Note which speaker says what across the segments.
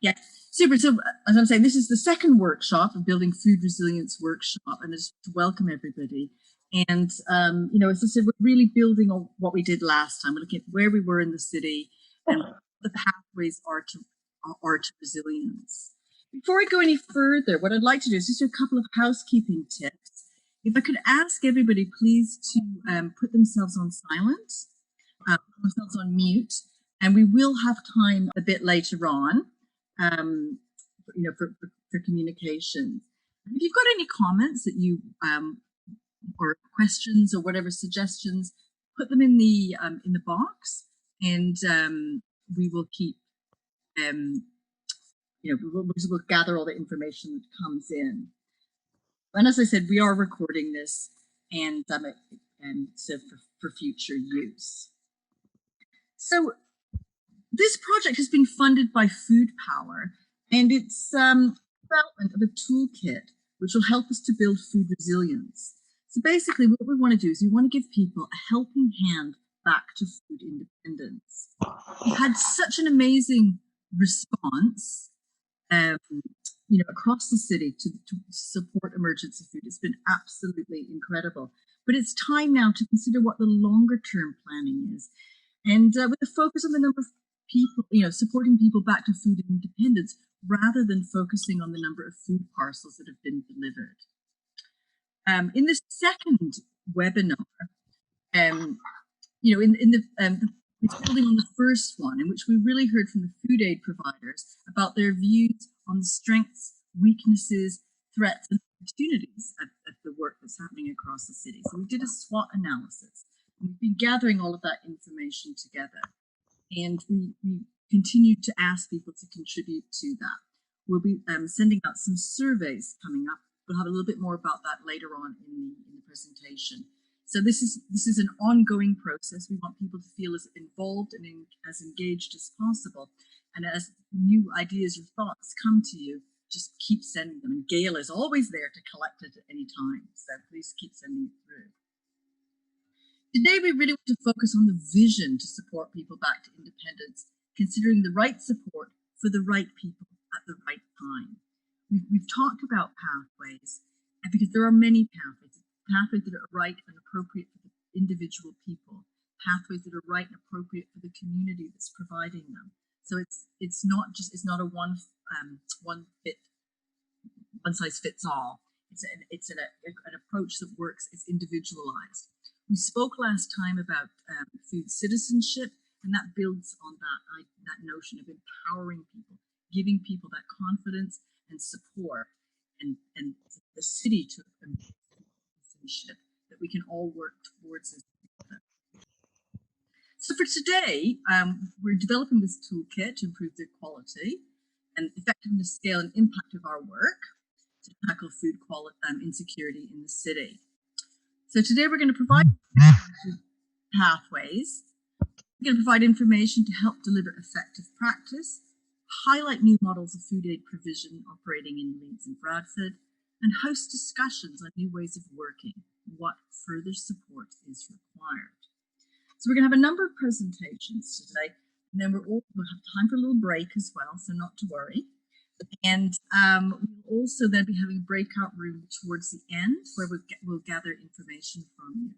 Speaker 1: Yeah, super. So as I'm saying, this is the second workshop, a Building Food Resilience workshop, and just to welcome everybody. And, as I said, we're really building on what we did last time. We're looking at where we were in the city and what the pathways are to resilience. Before I go any further, what I'd like to do is just do a couple of housekeeping tips. If I could ask everybody, please, to put themselves on silent, put themselves on mute, and we will have time a bit later on, for communication. And if you've got any comments that you or questions or whatever suggestions, put them in the box, and we will keep we'll gather all the information that comes in. And as I said, we are recording this and so for future use. So this project has been funded by Food Power, and it's development of a toolkit which will help us to build food resilience. So basically what we want to do is we want to give people a helping hand back to food independence. We've had such an amazing response across the city to support emergency food. It's been absolutely incredible. But it's time now to consider what the longer term planning is. And with a focus on the number of people, supporting people back to food independence rather than focusing on the number of food parcels that have been delivered. In the second webinar, it's building on the first one, in which we really heard from the food aid providers about their views on the strengths, weaknesses, threats, and opportunities of the work that's happening across the city. So we did a SWOT analysis. We've been gathering all of that information together, and we continue to ask people to contribute to that. We'll be sending out some surveys coming up. We'll have a little bit more about that later on in the presentation. So this is an ongoing process. We want people to feel as involved and as engaged as possible. And as new ideas or thoughts come to you, just keep sending them. And Gail is always there to collect it at any time. So please keep sending it through. Today, we really want to focus on the vision to support people back to independence, considering the right support for the right people at the right time. We've talked about pathways, because there are many pathways that are right and appropriate for the individual people, pathways that are right and appropriate for the community that's providing them. So it's not a one size fits all. It's an approach that works. It's individualized. We spoke last time about food citizenship, and that builds on that notion of empowering people, giving people that confidence and support, and the city to citizenship that we can all work towards as together. So for today, we're developing this toolkit to improve the quality and effectiveness, scale, and impact of our work to tackle food quality insecurity in the city. So today we're going to provide pathways. We're going to provide information to help deliver effective practice, highlight new models of food aid provision operating in Leeds and Bradford, and host discussions on new ways of working, what further support is required. So we're going to have a number of presentations today, and then we'll have time for a little break as well, so not to worry. And we'll also then be having a breakout room towards the end where we'll gather information from you.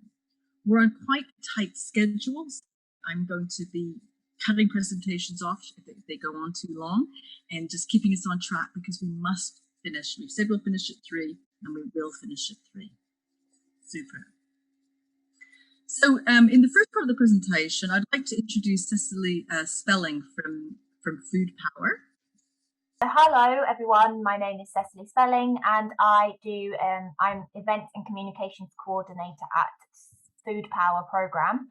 Speaker 1: We're on quite tight schedules. I'm going to be cutting presentations off if they go on too long, and just keeping us on track because we must finish. We've said we'll finish at 3, and we will finish at 3. Super. So in the first part of the presentation, I'd like to introduce Cecily Spelling from Food Power.
Speaker 2: Hello everyone, my name is Cecily Spelling, and I'm Event and Communications Coordinator at Food Power Programme.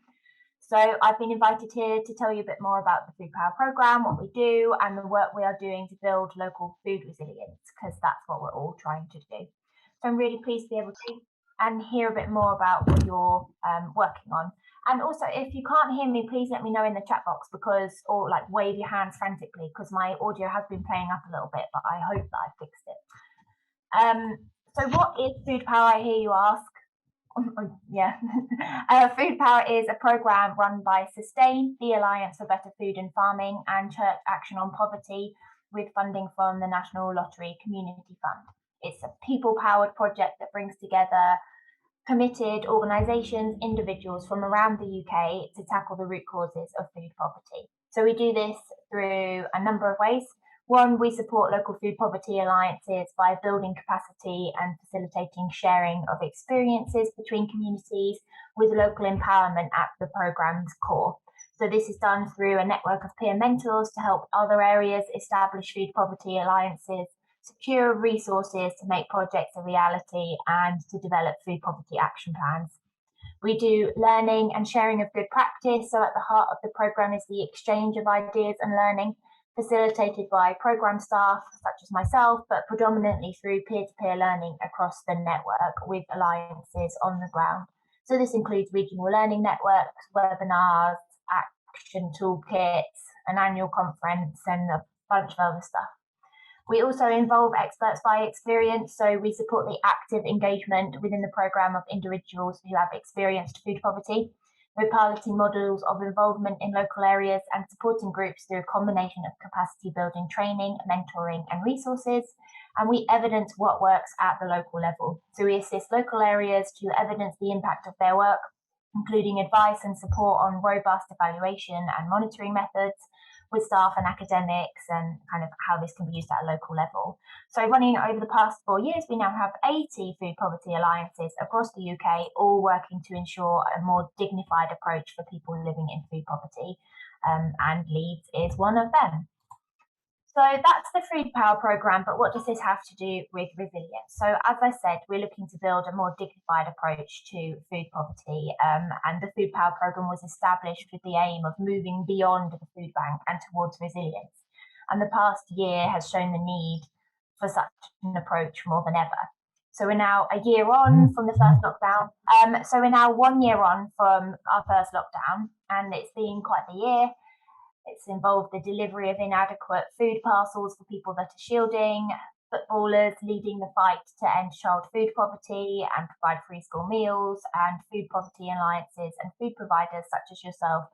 Speaker 2: So I've been invited here to tell you a bit more about the Food Power Programme, what we do, and the work we are doing to build local food resilience, because that's what we're all trying to do. So I'm really pleased to be able to and hear a bit more about what you're working on. And also, if you can't hear me, please let me know in the chat box, or wave your hands frantically, because my audio has been playing up a little bit, but I hope that I fixed it. So what is Food Power, I hear you ask? Yeah. Food Power is a programme run by Sustain, the Alliance for Better Food and Farming, and Church Action on Poverty, with funding from the National Lottery Community Fund. It's a people-powered project that brings together committed organisations, individuals from around the UK to tackle the root causes of food poverty. So we do this through a number of ways. One, we support local food poverty alliances by building capacity and facilitating sharing of experiences between communities with local empowerment at the programme's core. So this is done through a network of peer mentors to help other areas establish food poverty alliances, secure resources to make projects a reality, and to develop food poverty action plans. We do learning and sharing of good practice. So at the heart of the programme is the exchange of ideas and learning, facilitated by programme staff such as myself, but predominantly through peer-to-peer learning across the network with alliances on the ground. So this includes regional learning networks, webinars, action toolkits, an annual conference, and a bunch of other stuff. We also involve experts by experience, so we support the active engagement within the programme of individuals who have experienced food poverty. We're piloting models of involvement in local areas and supporting groups through a combination of capacity building training, mentoring and resources. And we evidence what works at the local level. So we assist local areas to evidence the impact of their work, including advice and support on robust evaluation and monitoring methods with staff and academics, and kind of how this can be used at a local level. So running over the past 4 years, we now have 80 food poverty alliances across the UK, all working to ensure a more dignified approach for people living in food poverty, and Leeds is one of them. So that's the Food Power programme, but what does this have to do with resilience? So as I said, we're looking to build a more dignified approach to food poverty, and the Food Power programme was established with the aim of moving beyond the food bank and towards resilience. And the past year has shown the need for such an approach more than ever. So we're now a year on from the first lockdown. So we're now 1 year on from our first lockdown, and it's been quite the year. It's involved the delivery of inadequate food parcels for people that are shielding, footballers leading the fight to end child food poverty and provide free school meals, and food poverty alliances and food providers such as yourself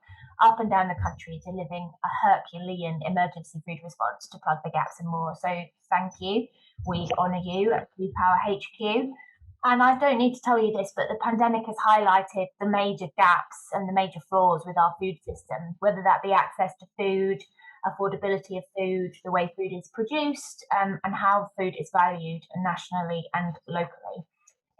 Speaker 2: up and down the country delivering a Herculean emergency food response to plug the gaps and more. So thank you. We honour you at Food Power HQ. And I don't need to tell you this, but the pandemic has highlighted the major gaps and the major flaws with our food system, whether that be access to food, affordability of food, the way food is produced, and how food is valued nationally and locally.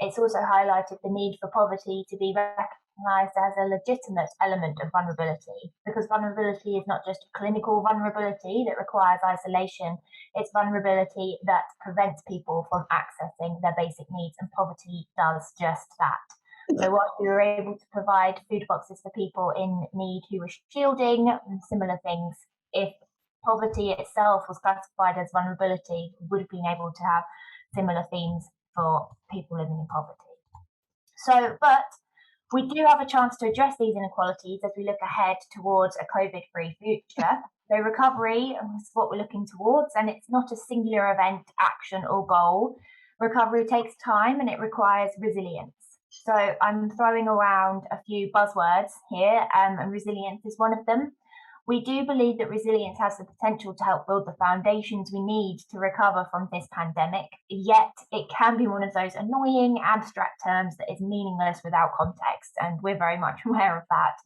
Speaker 2: It's also highlighted the need for poverty to be recognised as a legitimate element of vulnerability, because vulnerability is not just clinical vulnerability that requires isolation, it's vulnerability that prevents people from accessing their basic needs, and poverty does just that. So whilst we were able to provide food boxes for people in need who were shielding and similar things, if poverty itself was classified as vulnerability, we would have been able to have similar themes for people living in poverty. So, but we do have a chance to address these inequalities as we look ahead towards a COVID-free future. So recovery is what we're looking towards, and it's not a singular event, action or goal. Recovery takes time and it requires resilience. So I'm throwing around a few buzzwords here, and resilience is one of them. We do believe that resilience has the potential to help build the foundations we need to recover from this pandemic, yet it can be one of those annoying abstract terms that is meaningless without context, and we're very much aware of that.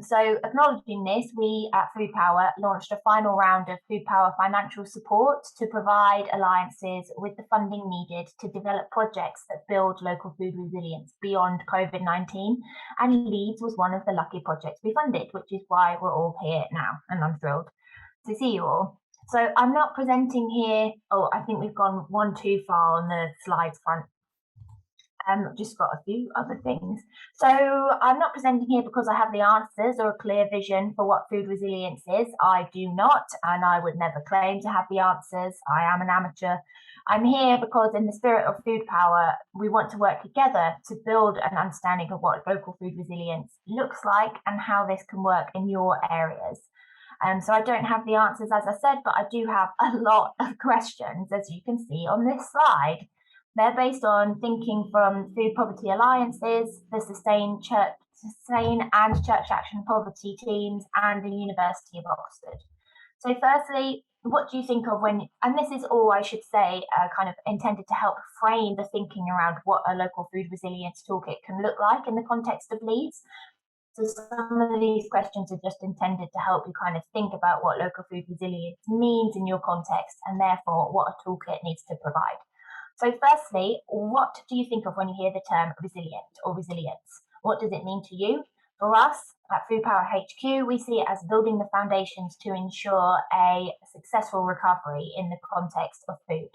Speaker 2: So acknowledging this, we at Food Power launched a final round of Food Power financial support to provide alliances with the funding needed to develop projects that build local food resilience beyond COVID-19. And Leeds was one of the lucky projects we funded, which is why we're all here now. And I'm thrilled to see you all. So I'm not presenting here. Oh, I think we've gone one too far on the slides front. Just got a few other things. So I'm not presenting here because I have the answers or a clear vision for what food resilience is. I do not, and I would never claim to have the answers. I am an amateur. I'm here because in the spirit of Food Power, we want to work together to build an understanding of what local food resilience looks like and how this can work in your areas. So I don't have the answers, as I said, but I do have a lot of questions, as you can see on this slide. They're based on thinking from Food Poverty Alliances, the Sustain and Church Action Poverty teams, and the University of Oxford. So firstly, what do you think of when, and this is all, I should say, kind of intended to help frame the thinking around what a local food resilience toolkit can look like in the context of Leeds. So some of these questions are just intended to help you kind of think about what local food resilience means in your context, and therefore what a toolkit needs to provide. So firstly, what do you think of when you hear the term resilient or resilience? What does it mean to you? For us at Food Power HQ, we see it as building the foundations to ensure a successful recovery in the context of food.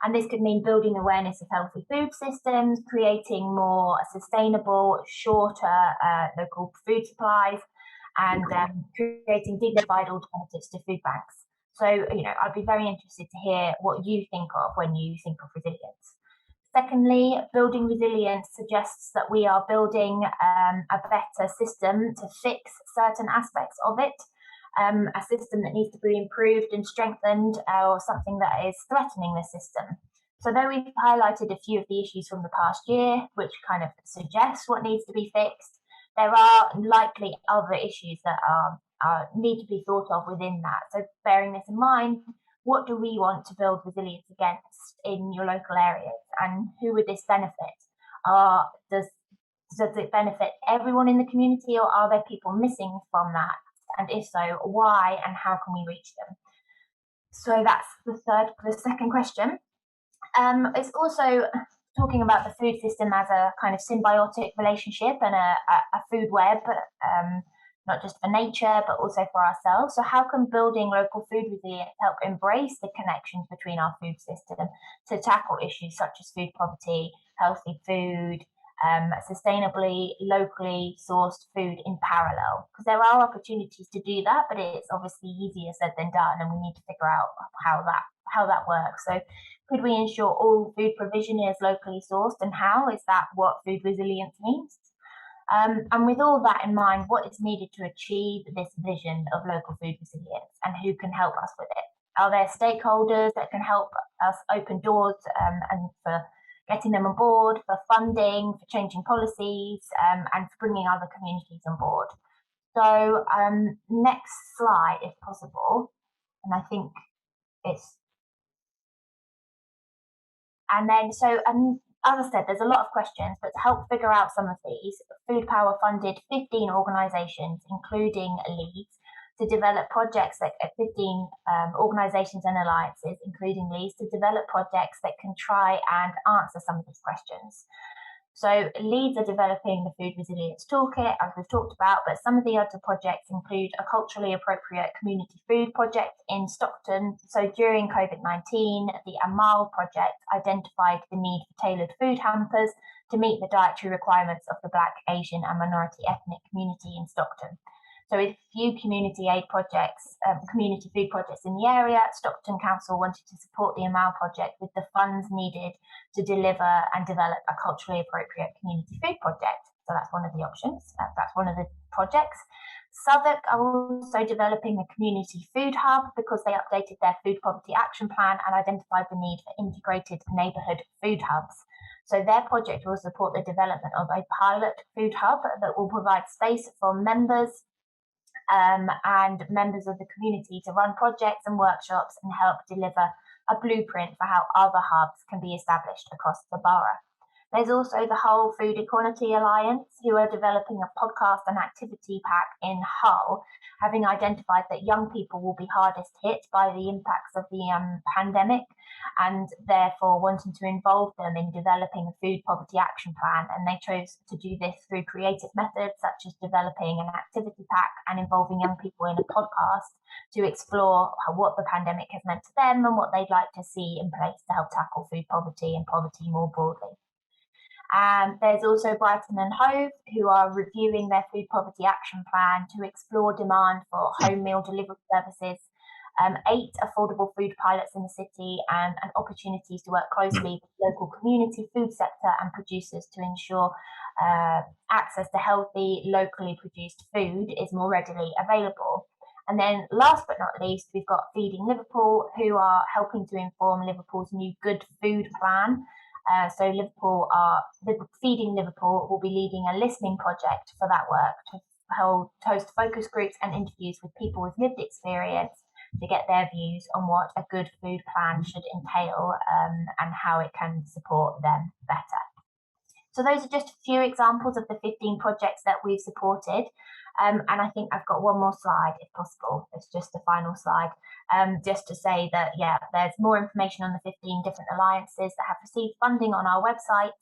Speaker 2: And this could mean building awareness of healthy food systems, creating more sustainable, shorter local food supplies, and creating dignified alternatives to food banks. So, I'd be very interested to hear what you think of when you think of resilience. Secondly, building resilience suggests that we are building a better system to fix certain aspects of it, a system that needs to be improved and strengthened, or something that is threatening the system. So though we've highlighted a few of the issues from the past year, which kind of suggest what needs to be fixed, there are likely other issues that need to be thought of within that. So bearing this in mind, what do we want to build resilience against in your local areas, and who would this benefit? Does it benefit everyone in the community, or are there people missing from that? And if so, why and how can we reach them? So that's the second question. It's also talking about the food system as a kind of symbiotic relationship and a food web, not just for nature, but also for ourselves. So how can building local food resilience help embrace the connections between our food system to tackle issues such as food poverty, healthy food, sustainably, locally sourced food in parallel? Because there are opportunities to do that, but it's obviously easier said than done, and we need to figure out how that works. So could we ensure all food provision is locally sourced, and how? Is that what food resilience means? And with all that in mind, what is needed to achieve this vision of local food resilience, and who can help us with it? Are there stakeholders that can help us open doors and for getting them on board, for funding, for changing policies, and for bringing other communities on board? So next slide, if possible. And I think it's... And then, so as I said, there's a lot of questions, but to help figure out some of these, Food Power funded 15 organisations, including Leeds, to develop projects that 15 organisations and alliances, including Leeds, to develop projects that can try and answer some of these questions. So Leeds are developing the Food Resilience Toolkit, as we've talked about, but some of the other projects include a culturally appropriate community food project in Stockton. So during COVID-19, the Amal project identified the need for tailored food hampers to meet the dietary requirements of the Black, Asian and minority ethnic community in Stockton. So with few community aid projects, community food projects in the area, Stockton Council wanted to support the Amal project with the funds needed to deliver and develop a culturally appropriate community food project. So that's one of the options. That's one of the projects. Southwark are also developing a community food hub because they updated their food poverty action plan and identified the need for integrated neighbourhood food hubs. So their project will support the development of a pilot food hub that will provide space for members and members of the community to run projects and workshops and help deliver a blueprint for how other hubs can be established across the borough. There's also the Whole Food Equality Alliance, who are developing a podcast and activity pack in Hull, having identified that young people will be hardest hit by the impacts of the pandemic, and therefore wanting to involve them in developing a food poverty action plan. And they chose to do this through creative methods, such as developing an activity pack and involving young people in a podcast to explore what the pandemic has meant to them and what they'd like to see in place to help tackle food poverty and poverty more broadly. And there's also Brighton and Hove, who are reviewing their food poverty action plan to explore demand for home meal delivery services, 8 affordable food pilots in the city, and opportunities to work closely with local community food sector and producers to ensure access to healthy, locally produced food is more readily available. And then last but not least, we've got Feeding Liverpool, who are helping to inform Liverpool's new Good Food Plan. So Feeding Liverpool will be leading a listening project for that work to host focus groups and interviews with people with lived experience to get their views on what a good food plan should entail and how it can support them better. So those are just a few examples of the 15 projects that we've supported. And I think I've got one more slide, if possible. It's just the final slide, just to say that, yeah, there's more information on the 15 different alliances that have received funding on our website.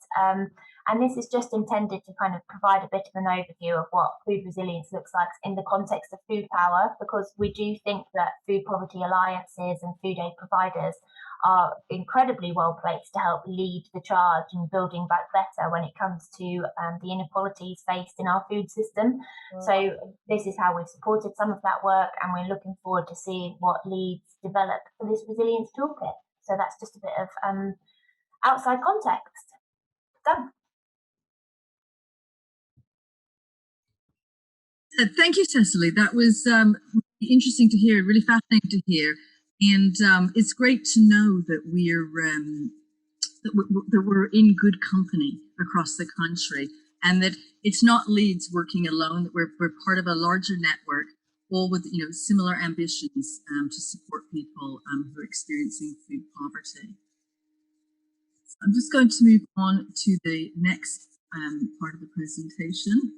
Speaker 2: And this is just intended to kind of provide a bit of an overview of what food resilience looks like in the context of food power, because we do think that food poverty alliances and food aid providers are incredibly well placed to help lead the charge in building back better when it comes to the inequalities faced in our food system. So this is how we've supported some of that work, and we're looking forward to seeing what Leeds develop for this resilience toolkit. So that's just a bit of outside context. Done.
Speaker 1: Thank you, Cecily. That was really interesting to hear, really fascinating to hear. And it's great to know that we're in good company across the country, and that it's not Leeds working alone. That we're part of a larger network, all with similar ambitions to support people who are experiencing food poverty. So I'm just going to move on to the next part of the presentation.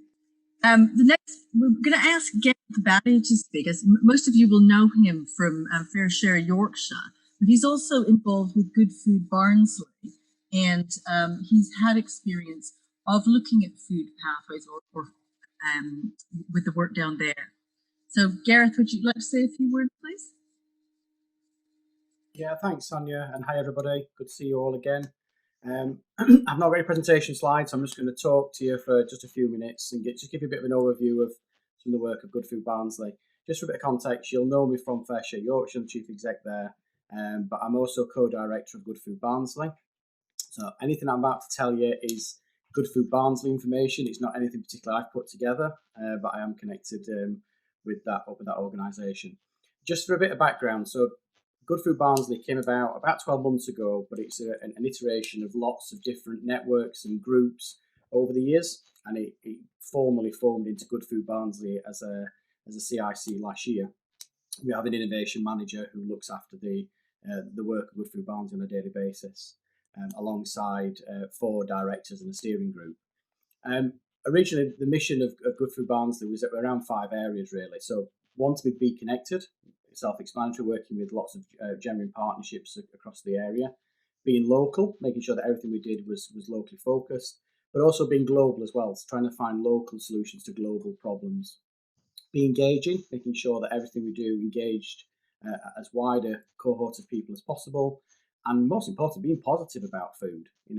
Speaker 1: We're going to ask Gareth Batty to speak, as most of you will know him from Fair Share Yorkshire, but he's also involved with Good Food Barnsley, and he's had experience of looking at food pathways or with the work down there. So Gareth, would you like to say a few words, please?
Speaker 3: Yeah, thanks, Sonia, and hi everybody. Good to see you all again. I've not got any presentation slides, so I'm just going to talk to you for just a few minutes and just give you a bit of an overview of some of the work of Good Food Barnsley. Just for a bit of context, you'll know me from Fair Share Yorkshire, I'm Chief Exec there, but I'm also Co-Director of Good Food Barnsley. So anything I'm about to tell you is Good Food Barnsley information. It's not anything particular I've put together, but I am connected with that organisation. Just for a bit of background, so Good Food Barnsley came about 12 months ago, but it's an iteration of lots of different networks and groups over the years, and it formally formed into Good Food Barnsley as a CIC last year. We have an innovation manager who looks after the work of Good Food Barnsley on a daily basis, alongside 4 directors and a steering group. Originally, the mission of Good Food Barnsley was around 5 areas, really. So, one, to be connected, self-explanatory, working with lots of genuine partnerships across the area. Being local, making sure that everything we did was locally focused, but also being global as well, so trying to find local solutions to global problems. Be engaging, making sure that everything we do engaged as wide a cohort of people as possible, and most importantly, being positive about food. We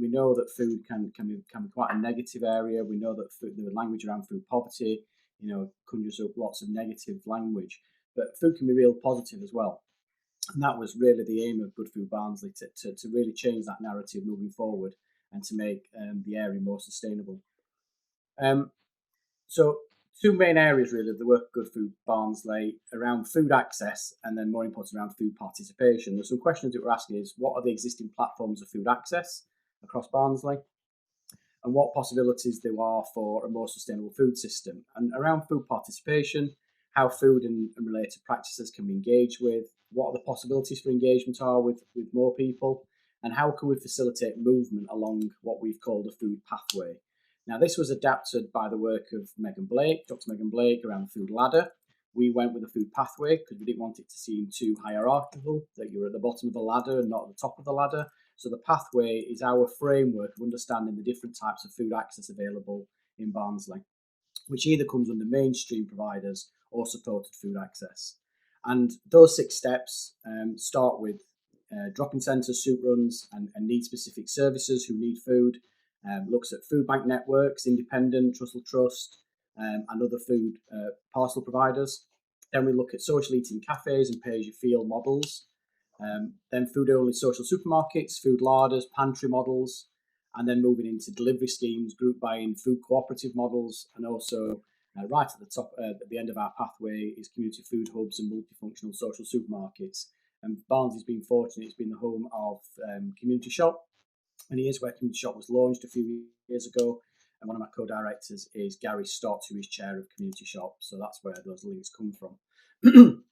Speaker 3: know that food can be quite a negative area. We know that the language around food poverty, conjures up lots of negative language, but food can be real positive as well. And that was really the aim of Good Food Barnsley, to really change that narrative moving forward and to make the area more sustainable. So 2 main areas really of the work of Good Food Barnsley around food access, and then more importantly around food participation. There's some questions that we're asking is, what are the existing platforms of food access across Barnsley, and what possibilities there are for a more sustainable food system? And around food participation, how food and related practices can be engaged with, what are the possibilities for engagement are with more people, and how can we facilitate movement along what we've called a food pathway. Now, this was adapted by the work of Dr. Megan Blake, around the food ladder. We went with a food pathway because we didn't want it to seem too hierarchical, that you're at the bottom of the ladder and not at the top of the ladder. So the pathway is our framework of understanding the different types of food access available in Barnsley, which either comes under mainstream providers or supported food access. And those 6 steps start with drop-in centres, soup runs, and need-specific services who need food. Looks at food bank networks, independent, Trussell Trust, and other food parcel providers. Then we look at social eating cafes and pay-as-you-feel models. Then food-only social supermarkets, food larders, pantry models, and then moving into delivery schemes, group buying, food cooperative models, and also right at the top, at the end of our pathway, is community food hubs and multifunctional social supermarkets. And Barnsley's been fortunate; it's been the home of Community Shop, and here's where Community Shop was launched a few years ago. And one of my co-directors is Gary Stott, who is chair of Community Shop. So that's where those links come from.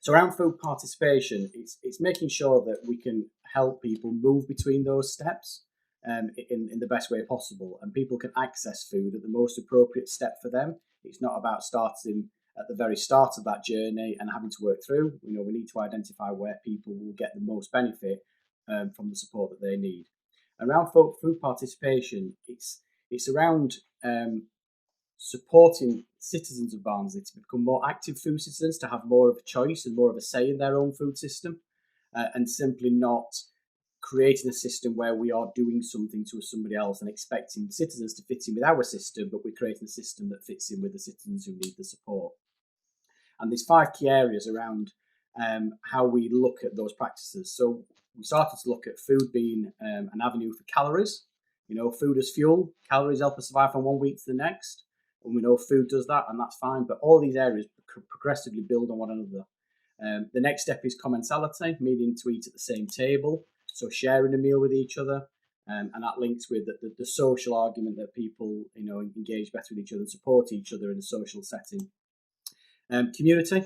Speaker 3: So around food participation, it's making sure that we can help people move between those steps in the best way possible, and people can access food at the most appropriate step for them. It's not about starting at the very start of that journey and having to work through. We need to identify where people will get the most benefit from the support that they need. Around food participation, it's around supporting citizens of Barnsley to become more active food citizens, to have more of a choice and more of a say in their own food system, and simply not creating a system where we are doing something to somebody else and expecting citizens to fit in with our system, but we're creating a system that fits in with the citizens who need the support. And there's 5 key areas around how we look at those practices. So we started to look at food being an avenue for calories. Food as fuel. Calories help us survive from one week to the next. And we know food does that, and that's fine. But all these areas progressively build on one another. The next step is commensality, meaning to eat at the same table. So sharing a meal with each other. And that links with the social argument that people engage better with each other and support each other in a social setting. Community,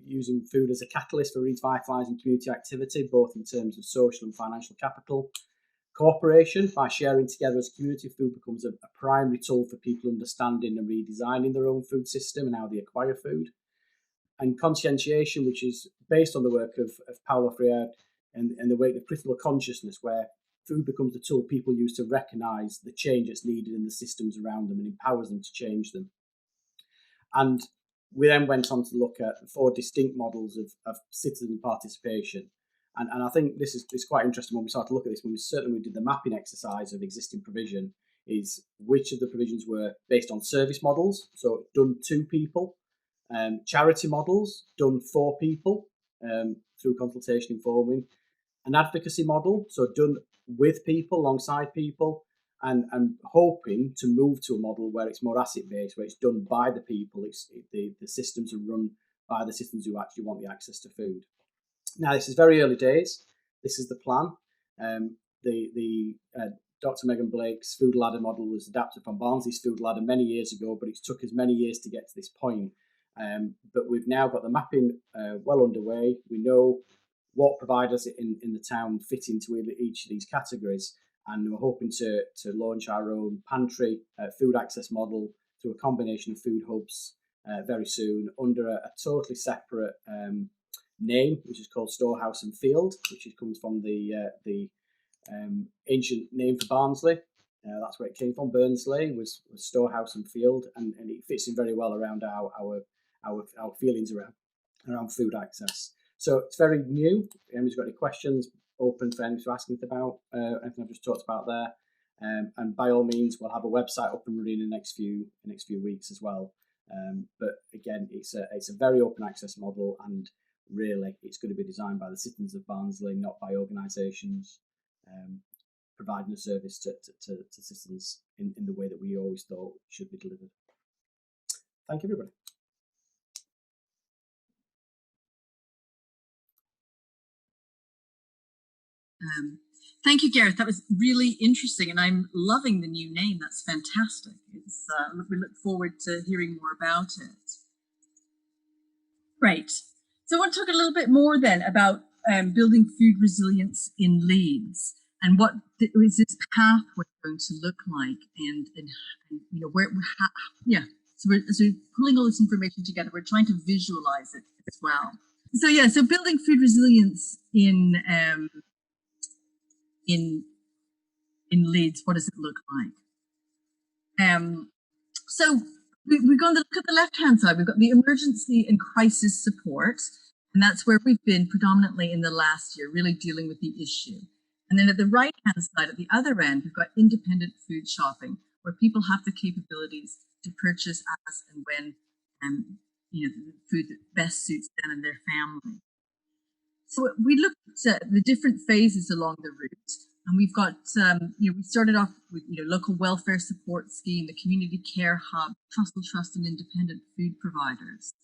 Speaker 3: using food as a catalyst for revitalising community activity, both in terms of social and financial capital. Cooperation, by sharing together as a community, food becomes a primary tool for people understanding and redesigning their own food system and how they acquire food. And conscientiation, which is based on the work of Paulo Freire and the work of critical consciousness, where food becomes the tool people use to recognise the change that's needed in the systems around them and empowers them to change them. And we then went on to look at 4 distinct models of citizen participation. And I think this is quite interesting when we started to look at this. When we did the mapping exercise of existing provision, is which of the provisions were based on service models, so done to people, charity models done for people through consultation informing, an advocacy model, so done with people, alongside people, and hoping to move to a model where it's more asset based, where it's done by the people. The systems are run by the citizens who actually want the access to food. Now, this is very early days. This is the plan. Dr. Megan Blake's food ladder model was adapted from Barnsley's food ladder many years ago, but it's took us many years to get to this point. But we've now got the mapping well underway. We know what providers in the town fit into each of these categories, and we're hoping to launch our own pantry food access model through a combination of food hubs very soon under a totally separate name, which is called Storehouse and Field, which comes from the ancient name for Barnsley. That's where it came from. Barnsley was Storehouse and Field, and it fits in very well around our feelings around food access. So it's very new. If anybody's got any questions, open for anyone to ask anything about anything I've just talked about there. And by all means, we'll have a website up and running in the next few weeks as well. But again, it's a very open access model, and really it's going to be designed by the citizens of Barnsley, not by organisations providing a service to citizens in the way that we always thought should be delivered. Thank you, everybody.
Speaker 1: Thank you, Gareth. That was really interesting, and I'm loving the new name. That's fantastic. We look forward to hearing more about it. Great. So I want to talk a little bit more then about building food resilience in Leeds, and what is this pathway going to look like, and So we're pulling all this information together. We're trying to visualize it as well. So building food resilience in Leeds, what does it look like? So we're going to look at the left-hand side. We've got the emergency and crisis support, and that's where we've been predominantly in the last year, really dealing with the issue. And then at the right-hand side, at the other end, we've got independent food shopping, where people have the capabilities to purchase as and when the food that best suits them and their family. So we looked at the different phases along the route, and we've got, we started off with, local welfare support scheme, the community care hub, trust and independent food providers,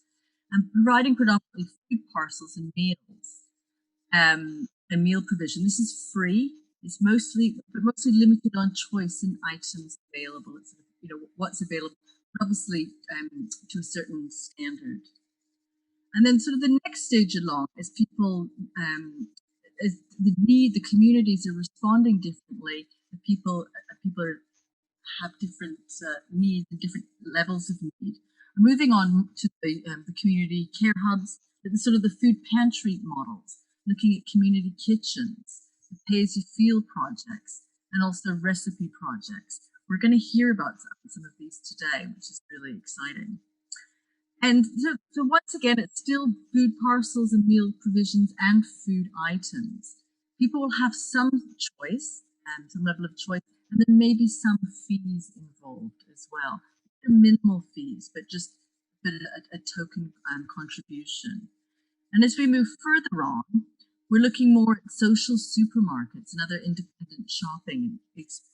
Speaker 1: and providing predominantly food parcels and meals, and meal provision. This is free. It's mostly limited on choice and items available. It's, what's available, but obviously to a certain standard. And then sort of the next stage along is people, as the communities are responding differently. People have different needs and different levels of need. Moving on to the community care hubs, the sort of the food pantry models, looking at community kitchens, the pay-as-you-feel projects, and also recipe projects. We're going to hear about some of these today, which is really exciting. And so once again, it's still food parcels and meal provisions and food items. People will have some choice, some level of choice, and there may be some fees involved as well. They're minimal fees, but just a token contribution. And as we move further on, we're looking more at social supermarkets and other independent shopping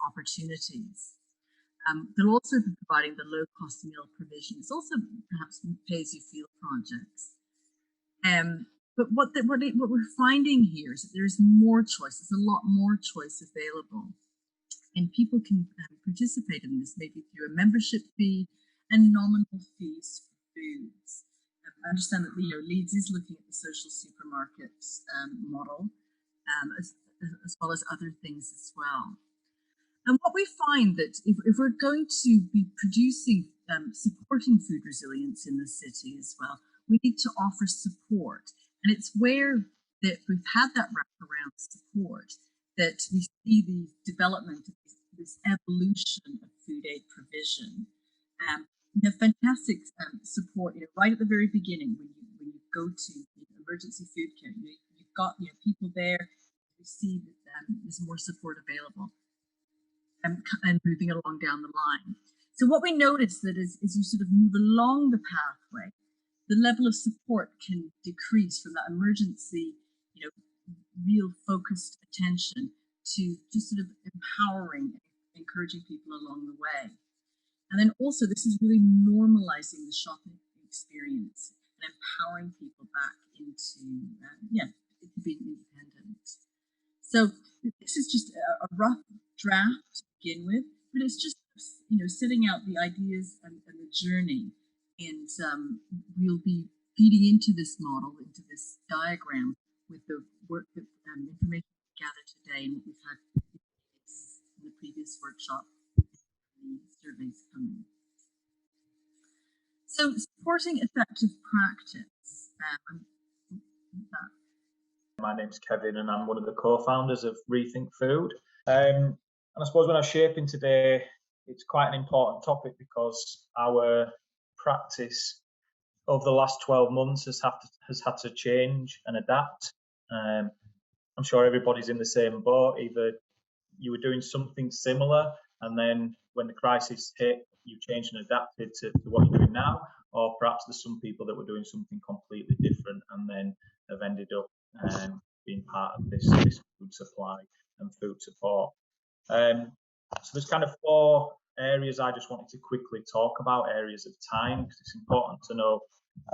Speaker 1: opportunities. They'll also be providing the low-cost meal provisions, also perhaps pay-as-you-feel projects. But what we're finding here is that there's more choice. There's a lot more choice available, and people can participate in this maybe through a membership fee and nominal fees for foods. I understand that Leeds is looking at the social supermarkets model, as well as other things as well. And what we find that if we're going to be producing, supporting food resilience in the city as well, we need to offer support. And it's where that we've had that wraparound support that we see the development of this evolution of food aid provision. We have fantastic support, right at the very beginning when you go to emergency food care. You've got people there. You see that there's more support available. And moving along down the line. So what we notice that is you sort of move along the pathway, the level of support can decrease from that emergency, real focused attention to just sort of empowering, encouraging people along the way. And then also this is really normalizing the shopping experience and empowering people back into, being independent. So this is just a rough draft to begin with, but it's just setting out the ideas and the journey, and we'll be feeding into this model, into this diagram, with the work that information we gathered today and what we've had in the previous workshop, the surveys coming. So supporting effective practice.
Speaker 4: My name's Kevin and I'm one of the co-founders of Rethink Food. And I suppose when I'm shaping today, it's quite an important topic because our practice over the last 12 months has had to change and adapt. I'm sure everybody's in the same boat. Either you were doing something similar and then when the crisis hit, you changed and adapted to what you're doing now, or perhaps there's some people that were doing something completely different and then have ended up being part of this food supply and food support. So there's kind of 4 areas I just wanted to quickly talk about, areas of time, because it's important to know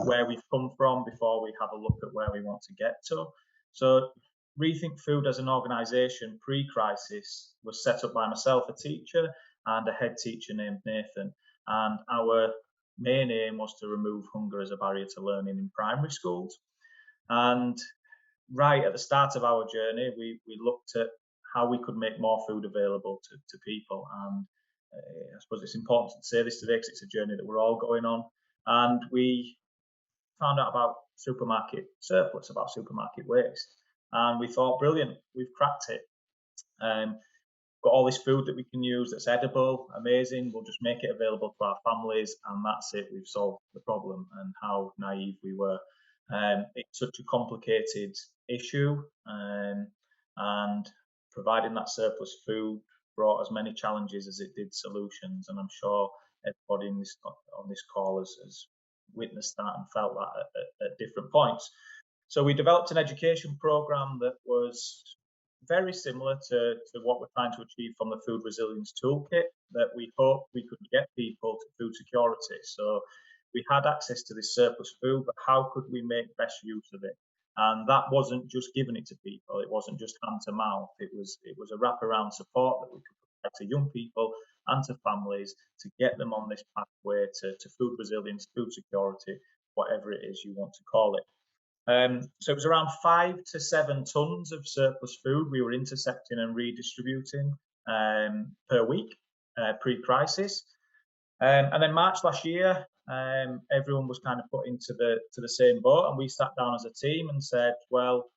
Speaker 4: where we've come from before we have a look at where we want to get to. So Rethink Food as an organisation pre-crisis was set up by myself, a teacher, and a head teacher named Nathan. And our main aim was to remove hunger as a barrier to learning in primary schools. And right at the start of our journey, we looked at how we could make more food available to people. And I suppose it's important to say this today because it's a journey that we're all going on. And we found out about supermarket surplus, about supermarket waste. And we thought, brilliant, we've cracked it. Got all this food that we can use that's edible, amazing, we'll just make it available to our families and that's it, we've solved the problem. And how naive we were. It's such a complicated issue, and providing that surplus food brought as many challenges as it did solutions, and I'm sure everybody on this call has witnessed that and felt that at different points. So we developed an education program that was very similar to what we're trying to achieve from the Food Resilience Toolkit, that we hoped we could get people to food security. So we had access to this surplus food, but how could we make best use of it? And that wasn't just giving it to people. It wasn't just hand to mouth. It was a wraparound support that we could provide to young people and to families to get them on this pathway to food resilience, food security, whatever it is you want to call it. So it was around 5 to 7 tons of surplus food we were intercepting and redistributing per week pre-crisis. And then March last year, everyone was kind of put into the same boat, and we sat down as a team and said, well,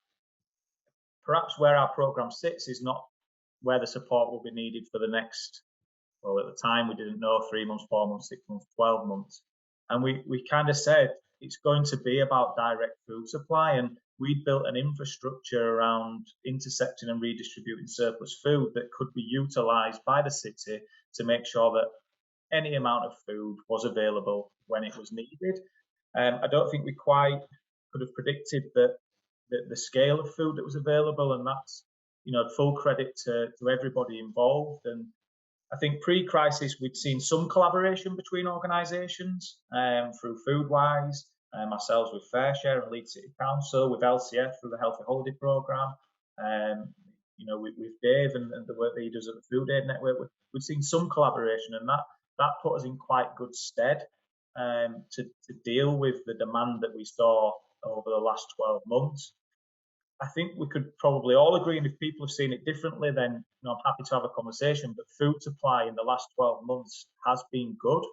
Speaker 4: perhaps where our program sits is not where the support will be needed for the next, well, at the time we didn't know, 3 months, 4 months, 6 months, 12 months. And we kind of said it's going to be about direct food supply, and we built an infrastructure around intercepting and redistributing surplus food that could be utilised by the city to make sure that any amount of food was available when it was needed. I don't think we quite could have predicted that the scale of food that was available, and that's, you know, full credit to everybody involved. And I think pre-crisis we'd seen some collaboration between organisations through FoodWise, ourselves with FareShare and Leeds City Council, with LCF through the Healthy Holiday Programme, you know, with Dave and the work that he does at the Food Aid Network. We'd seen some collaboration, and that put us in quite good stead to deal with the demand that we saw over the last 12 months. I think we could probably all agree, and if people have seen it differently, then, you know, I'm happy to have a conversation, but food supply in the last 12 months has been good.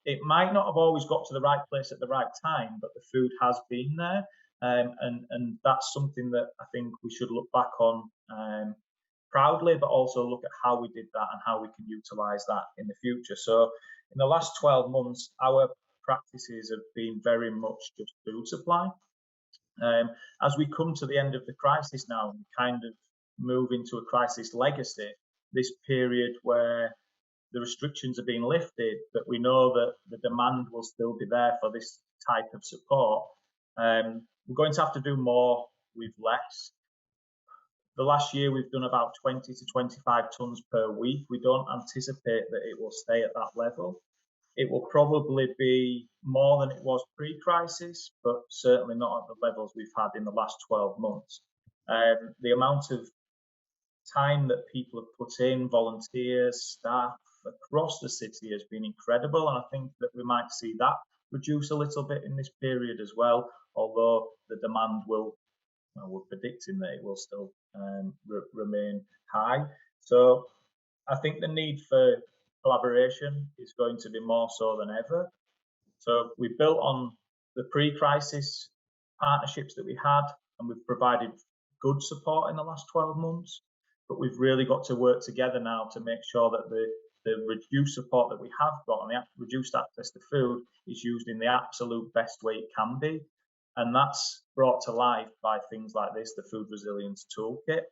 Speaker 4: It might not have always got to the right place at the right time, but the food has been there. And that's something that I think we should look back on proudly, but also look at how we did that and how we can utilise that in the future. So in the last 12 months, our practices have been very much just food supply. As we come to the end of the crisis now and kind of move into a crisis legacy, this period where the restrictions are being lifted, but we know that the demand will still be there for this type of support, we're going to have to do more with less. The last year we've done about 20 to 25 tonnes per week. We don't anticipate that it will stay at that level. It will probably be more than it was pre-crisis, but certainly not at the levels we've had in the last 12 months. The amount of time that people have put in, volunteers, staff across the city, has been incredible, and I think that we might see that reduce a little bit in this period as well, although the demand will, well, we're predicting that it will still remain high. So I think the need for collaboration is going to be more so than ever. So we built on the pre-crisis partnerships that we had, and we've provided good support in the last 12 months, but we've really got to work together now to make sure that the reduced support that we have got and the reduced access to food is used in the absolute best way it can be. And that's brought to life by things like this, the Food Resilience Toolkit.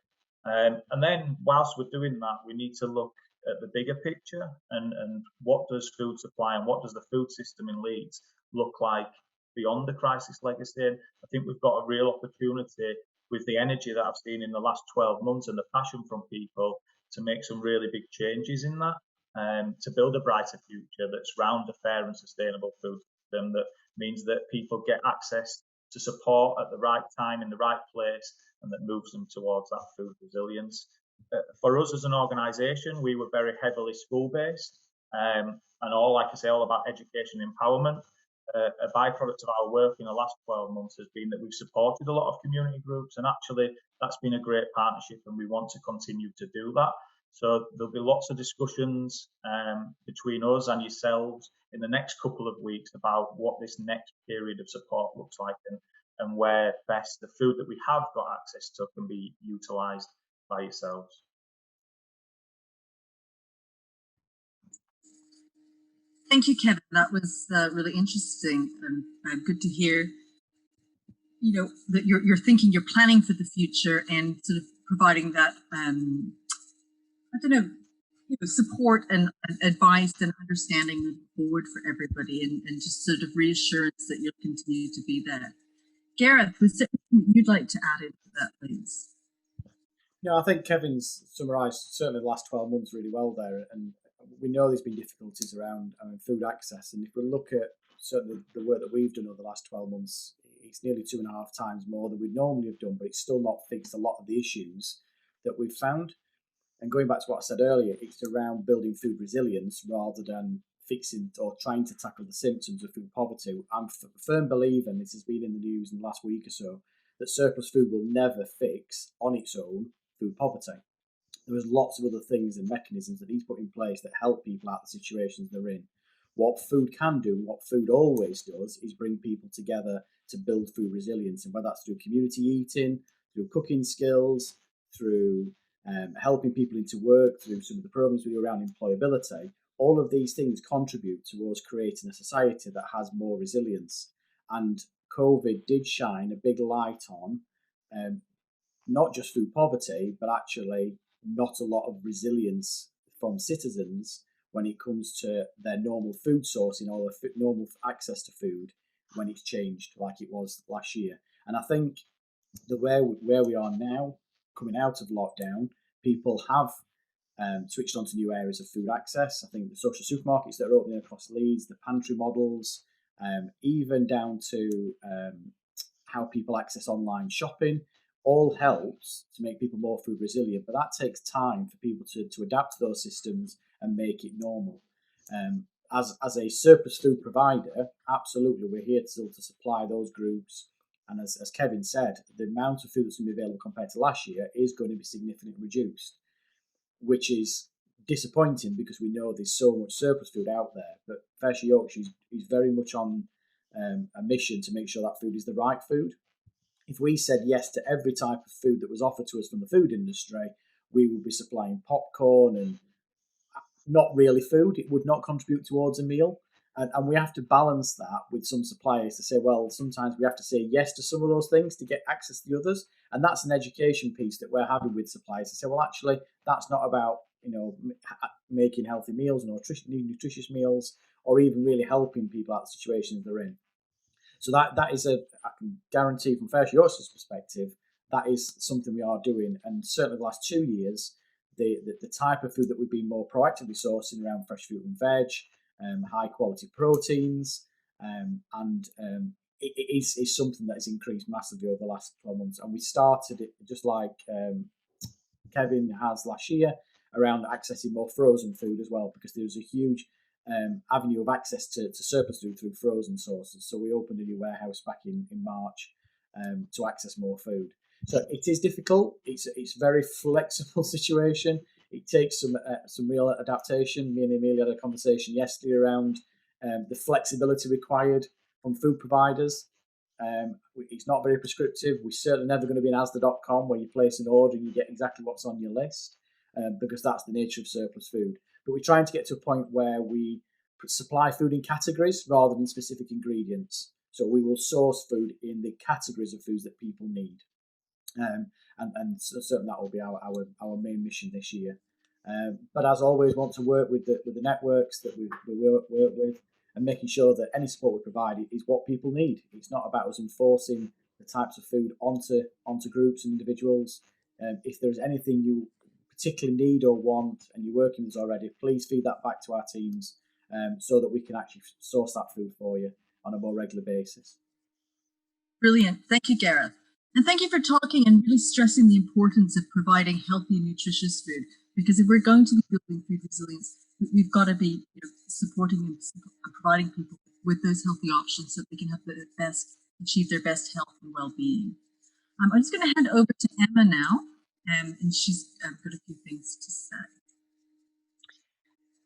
Speaker 4: And then whilst we're doing that, we need to look at the bigger picture and what does food supply and what does the food system in Leeds look like beyond the crisis legacy. And I think we've got a real opportunity with the energy that I've seen in the last 12 months and the passion from people to make some really big changes in that, to build a brighter future that's round a fair and sustainable food system that means that people get access to support at the right time in the right place and that moves them towards that food resilience. For us as an organisation, we were very heavily school-based, and all, like I say, all about education and empowerment. A byproduct of our work in the last 12 months has been that we've supported a lot of community groups, and actually that's been a great partnership, and we want to continue to do that. So there'll be lots of discussions between us and yourselves in the next couple of weeks about what this next period of support looks like and where best the food that we have got access to can be utilised by yourselves.
Speaker 1: Thank you, Kevin. That was really interesting and good to hear. You know, that you're thinking, you're planning for the future and sort of providing that I don't know, support and advice and understanding moving forward for everybody, and just sort of reassurance that you'll continue to be there. Gareth, was there anything you'd like to add into that, please?
Speaker 3: No, I think Kevin's summarised certainly the last 12 months really well there, and we know there's been difficulties around food access, and if we look at certainly the work that we've done over the last 12 months, it's nearly 2.5 times more than we'd normally have done, but it's still not fixed a lot of the issues that we've found. And going back to what I said earlier, it's around building food resilience rather than fixing or trying to tackle the symptoms of food poverty. I'm a firm believer, and this has been in the news in the last week or so, that surplus food will never fix on its own food poverty. There is lots of other things and mechanisms that he's put in place that help people out of the situations they're in. What food can do, what food always does, is bring people together to build food resilience. And whether that's through community eating, through cooking skills, through helping people into work, through some of the programs we do around employability, all of these things contribute towards creating a society that has more resilience. And COVID did shine a big light on not just food poverty, but actually not a lot of resilience from citizens when it comes to their normal food sourcing or their normal access to food when it's changed like it was last year. And I think where we are now, coming out of lockdown, people have switched on to new areas of food access. I think the social supermarkets that are opening across Leeds, the pantry models, even down to how people access online shopping, all helps to make people more food resilient. But that takes time for people to adapt to those systems and make it normal. As a surplus food provider, absolutely, we're here still to supply those groups. And as Kevin said, the amount of food that's going to be available compared to last year is going to be significantly reduced, which is disappointing because we know there's so much surplus food out there. But Fresh Yorkshire is very much on a mission to make sure that food is the right food. If we said yes to every type of food that was offered to us from the food industry, we would be supplying popcorn and not really food. It would not contribute towards a meal. And we have to balance that with some suppliers to say, well, sometimes we have to say yes to some of those things to get access to the others. And that's an education piece that we're having with suppliers to say, well, actually, that's not about, making healthy meals, nutritious meals, or even really helping people out of the situations they're in. So that is I can guarantee from Fresh Yorshire's perspective, that is something we are doing. And certainly the last 2 years, the type of food that we've been more proactively sourcing around fresh fruit and veg, high quality proteins, it is something that has increased massively over the last 12 months. And we started it just like Kevin has last year around accessing more frozen food as well, because there's a huge avenue of access to surplus food through frozen sources. So we opened a new warehouse back in March to access more food. So it is difficult. It's a very flexible situation. It takes some real adaptation. Me and Amelia had a conversation yesterday around the flexibility required from food providers. It's not very prescriptive. We're certainly never going to be in Asda.com where you place an order and you get exactly what's on your list, because that's the nature of surplus food. But we're trying to get to a point where we supply food in categories rather than specific ingredients. So we will source food in the categories of foods that people need. And so certainly that will be our main mission this year. But as always, want to work with the networks that we work with, and making sure that any support we provide is what people need. It's not about us enforcing the types of food onto groups and individuals. If there's anything you particularly need or want and you're working with us already, please feed that back to our teams so that we can actually source that food for you on a more regular basis.
Speaker 1: Brilliant. Thank you, Gareth. And thank you for talking and really stressing the importance of providing healthy and nutritious food. Because if we're going to be building food resilience, we've got to be supporting and providing people with those healthy options so they can have achieve their best health and well-being. I'm just going to hand over to Emma now, and she's got a few things to say.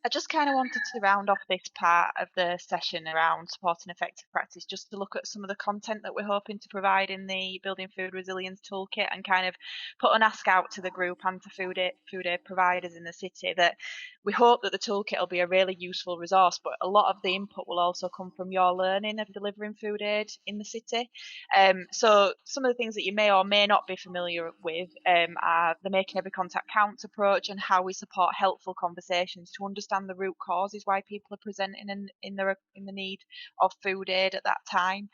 Speaker 5: I just kind of wanted to round off this part of the session around supporting effective practice, just to look at some of the content that we're hoping to provide in the Building Food Resilience Toolkit, and kind of put an ask out to the group and to food aid providers in the city that we hope that the toolkit will be a really useful resource, but a lot of the input will also come from your learning of delivering food aid in the city. So some of the things that you may or may not be familiar with are the Making Every Contact Count approach, and how we support helpful conversations to understand the root causes why people are presenting in the need of food aid at that time,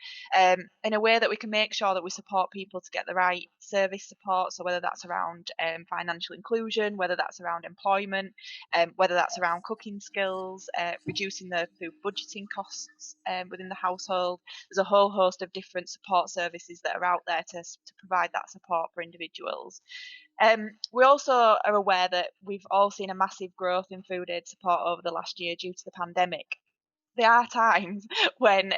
Speaker 5: in a way that we can make sure that we support people to get the right service support. So whether that's around financial inclusion, whether that's around employment, whether that's around cooking skills, reducing the food budgeting costs within the household. There's a whole host of different support services that are out there to provide that support for individuals. We also are aware that we've all seen a massive growth in food aid support over the last year due to the pandemic. there are times when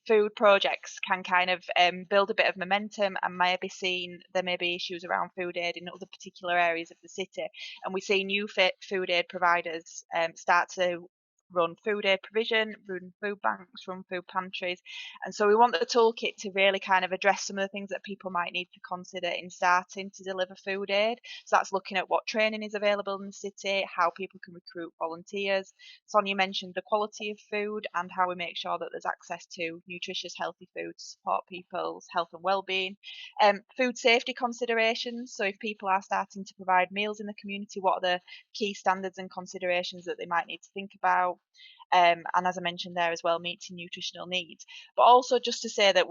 Speaker 5: food projects can kind of build a bit of momentum, and there may be issues around food aid in other particular areas of the city, and we see new food aid providers start to run food aid provision, run food banks, run food pantries. And so we want the toolkit to really kind of address some of the things that people might need to consider in starting to deliver food aid. So that's looking at what training is available in the city, how people can recruit volunteers. Sonia mentioned the quality of food and how we make sure that there's access to nutritious, healthy food to support people's health and well-being. Food safety considerations. So if people are starting to provide meals in the community, what are the key standards and considerations that they might need to think about? And as I mentioned there as well, meeting nutritional needs. But also just to say that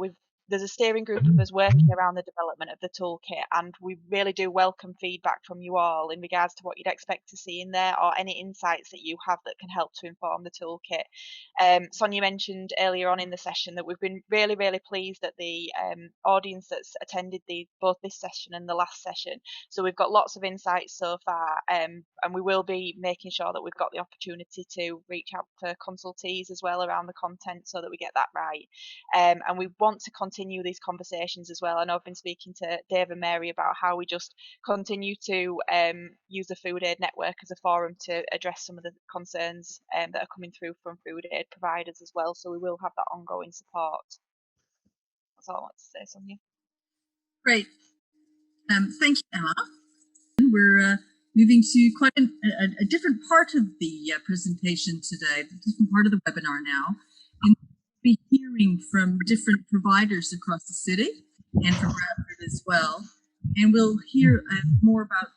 Speaker 5: there's a steering group of us working around the development of the toolkit, and we really do welcome feedback from you all in regards to what you'd expect to see in there, or any insights that you have that can help to inform the toolkit. Sonia mentioned earlier on in the session that we've been really, really pleased at the audience that's attended both this session and the last session. So we've got lots of insights so far, and we will be making sure that we've got the opportunity to reach out for consultees as well around the content so that we get that right. And we want to continue these conversations as well. I know I've been speaking to Dave and Mary about how we just continue to use the Food Aid Network as a forum to address some of the concerns that are coming through from food aid providers as well. So we will have that ongoing support. That's all I want to say, Sonia.
Speaker 1: Great. Thank you, Emma. We're moving to quite a different part of the presentation today, a different part of the webinar now. And we'll be hearing from different providers across the city and from Bradford as well. And we'll hear more about,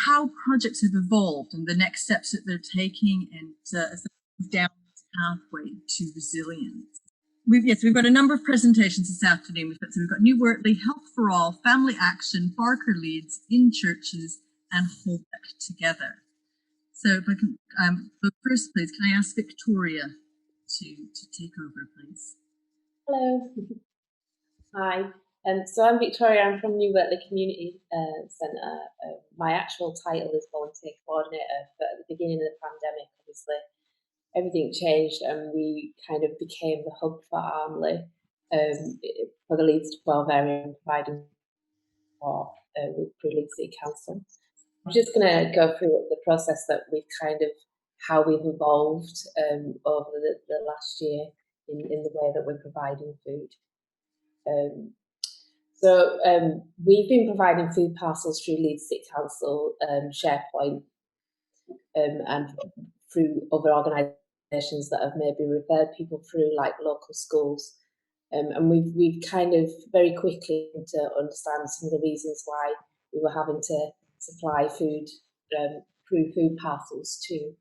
Speaker 1: how projects have evolved and the next steps that they're taking, and as they move down this pathway to resilience. We've got a number of presentations this afternoon. We've got New Wortley, Health for All, Family Action, Barker Leeds, In Churches, and Holbeck Together. So if I can, but first, please, can I ask Victoria to take over, please?
Speaker 6: Hello. Hi. So I'm Victoria. I'm from New Wortley Community Centre. My actual title is Volunteer Coordinator, but at the beginning of the pandemic, obviously, everything changed and we kind of became the hub for Armley for the Leeds 12 area, providing support with Leeds City Council. I'm just going to go through the process that we've how we've evolved over the last year in the way that we're providing food. So we've been providing food parcels through Leeds City Council, SharePoint, and through other organisations that have maybe referred people through, like local schools. And we've kind of very quickly to understand some of the reasons why we were having to supply food through food parcels too.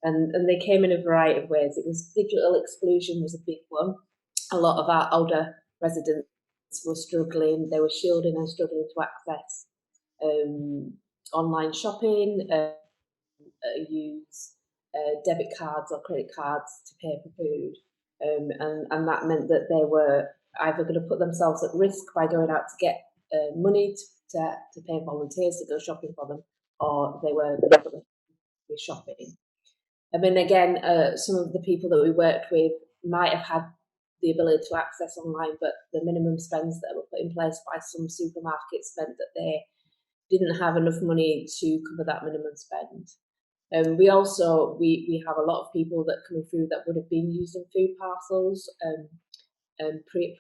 Speaker 6: And they came in a variety of ways. It was digital exclusion was a big one. A lot of our older residents were struggling. They were shielding and struggling to access online shopping, use debit cards or credit cards to pay for food. And that meant that they were either going to put themselves at risk by going out to get money to pay volunteers to go shopping for them, or they were going to be shopping. I mean, again, some of the people that we worked with might have had the ability to access online, but the minimum spends that were put in place by some supermarkets meant that they didn't have enough money to cover that minimum spend. We also we have a lot of people that coming through that would have been using food parcels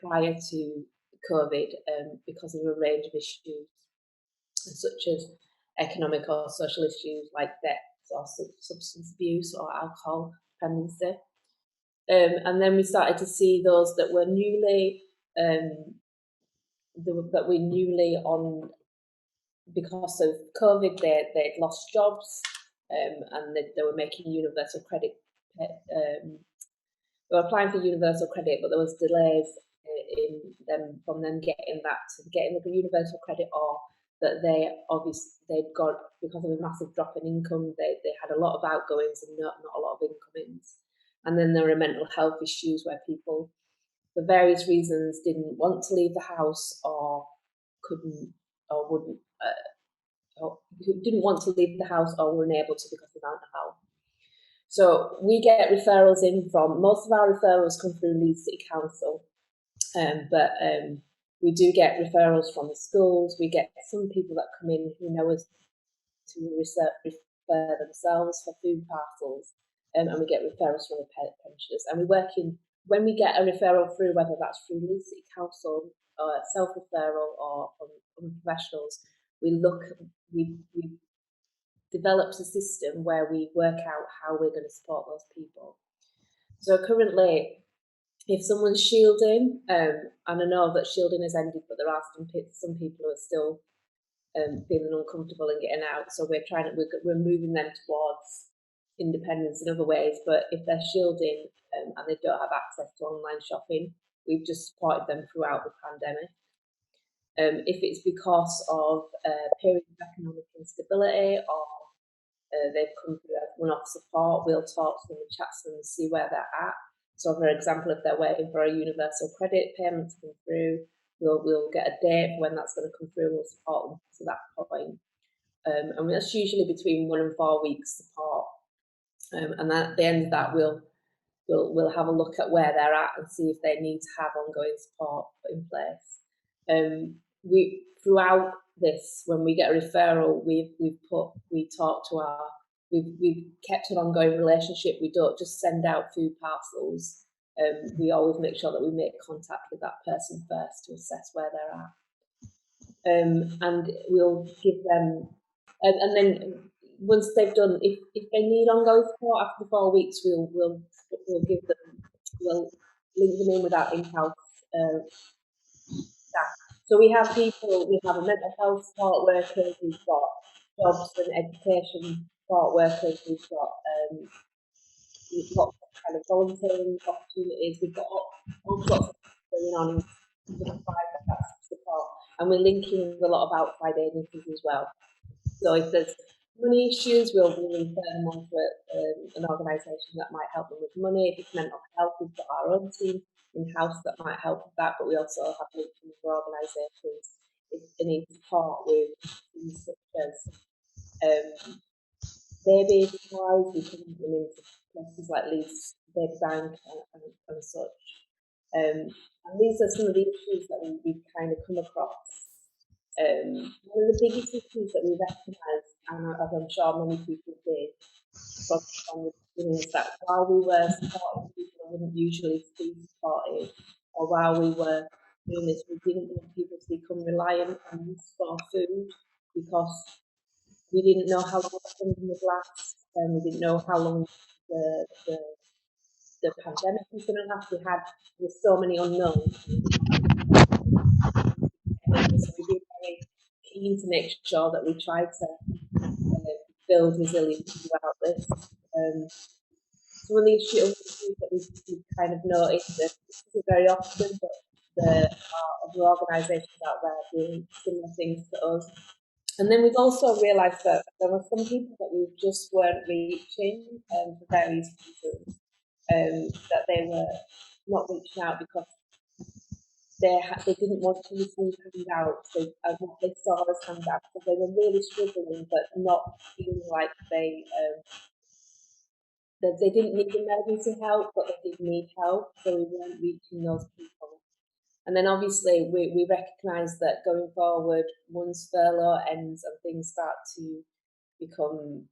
Speaker 6: prior to COVID because of a range of issues such as economic or social issues like debt or substance abuse or alcohol dependency. And then we started to see those that were newly on because of COVID. They'd lost jobs and they were making universal credit. They were applying for universal credit, but there was delays in them from them getting the universal credit, or that they'd got, because of a massive drop in income, they had a lot of outgoings and not a lot of incomings. And then there were mental health issues where people, for various reasons, didn't want to leave the house or couldn't or wouldn't, or didn't want to leave the house or were unable to because of mental health. So we get referrals in from, most of our referrals come through Leeds City Council, but we do get referrals from the schools. We get some people that come in who know us to refer themselves for food parcels, and we get referrals from the pensioners. And we work in, when we get a referral through, whether that's through Leeds City Council or self-referral or from professionals, we developed a system where we work out how we're going to support those people. So currently, if someone's shielding, and I know that shielding has ended, but there are some people who are still feeling uncomfortable and getting out. So we're moving them towards independence in other ways. But if they're shielding and they don't have access to online shopping, we've just supported them throughout the pandemic. If it's because of periods of economic instability or they've come through as one-off support, we'll talk to them and chat to them and see where they're at. So, for example, if they're waiting for a universal credit payment to come through, we'll get a date for when that's going to come through, and we'll support them to that point. And that's usually between 1 and 4 weeks support. And at the end of that, we'll have a look at where they're at and see if they need to have ongoing support put in place. We throughout this, when we get a referral, we've kept an ongoing relationship. We don't just send out food parcels. We always make sure that we make contact with that person first to assess where they're at. And we'll give them, and then once they've done, if they need ongoing support after 4 weeks, we'll give them, we'll link them in with our in-house staff. So we have a mental health support workers, we've got jobs and education support workers, we've got kind of volunteering opportunities, we've got all sorts of stuff going on to provide that support, and we're linking with a lot of outside agencies as well. So if there's money issues, we'll refer them on to an organisation that might help them with money. If it's mental health, we've got our own team in-house that might help with that, but we also have links with other organisations if they need support with things such as baby supplies. We can them into places like Leeds Baby Bank and such. And these are some of the issues that we've kind of come across. One of the biggest issues that we recognised, and as I'm sure many people did, from the beginning, is that while we were supporting people who wouldn't usually be supported, or while we were doing this, we didn't want people to become reliant on us for food, because we didn't know how long the funding would last, and we didn't know how long the pandemic was going to last. There were so many unknowns. So we've been very keen to make sure that we try to build resilience throughout this. Some of the issues that we've kind of noticed, that this isn't very often, but there are other organisations out there doing similar things to us. And then we've also realised that there were some people that we just weren't reaching for various reasons, that they were not reaching out because they didn't want to receive handouts. What they saw as handouts, so they were really struggling, but not feeling like they didn't need emergency help, but they did need help, so we weren't reaching those people. And then obviously we recognise that going forward, once furlough ends and things start to become,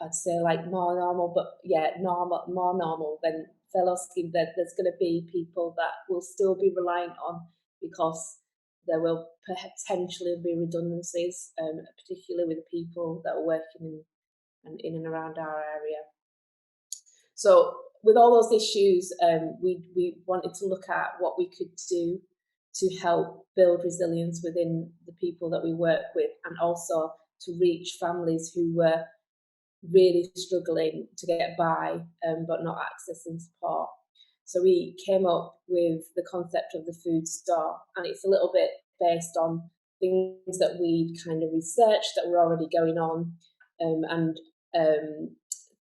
Speaker 6: I'd say, like more normal, but yeah, more normal, then furlough scheme, there's going to be people that will still be reliant on, because there will potentially be redundancies, particularly with the people that are working in and around our area. So with all those issues, we wanted to look at what we could do to help build resilience within the people that we work with, and also to reach families who were really struggling to get by, but not accessing support. So we came up with the concept of the food store, and it's a little bit based on things that we kind of researched that were already going on, and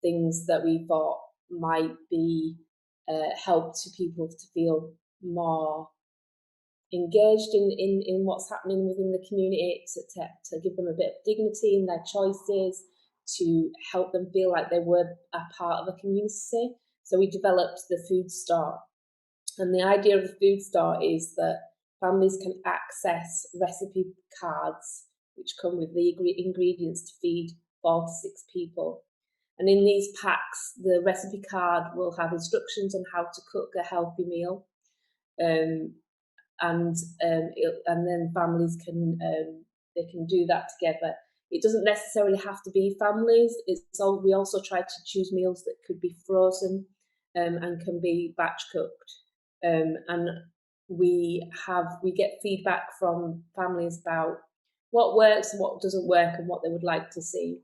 Speaker 6: things that we thought might be help to people to feel more engaged in what's happening within the community, to give them a bit of dignity in their choices, to help them feel like they were a part of a community. So we developed the Food Store. And the idea of the Food Store is that families can access recipe cards which come with the ingredients to feed 4 to 6 people. And in these packs, the recipe card will have instructions on how to cook a healthy meal. And then families can they can do that together. It doesn't necessarily have to be families. We also try to choose meals that could be frozen and can be batch cooked. And we get feedback from families about what works and what doesn't work and what they would like to see.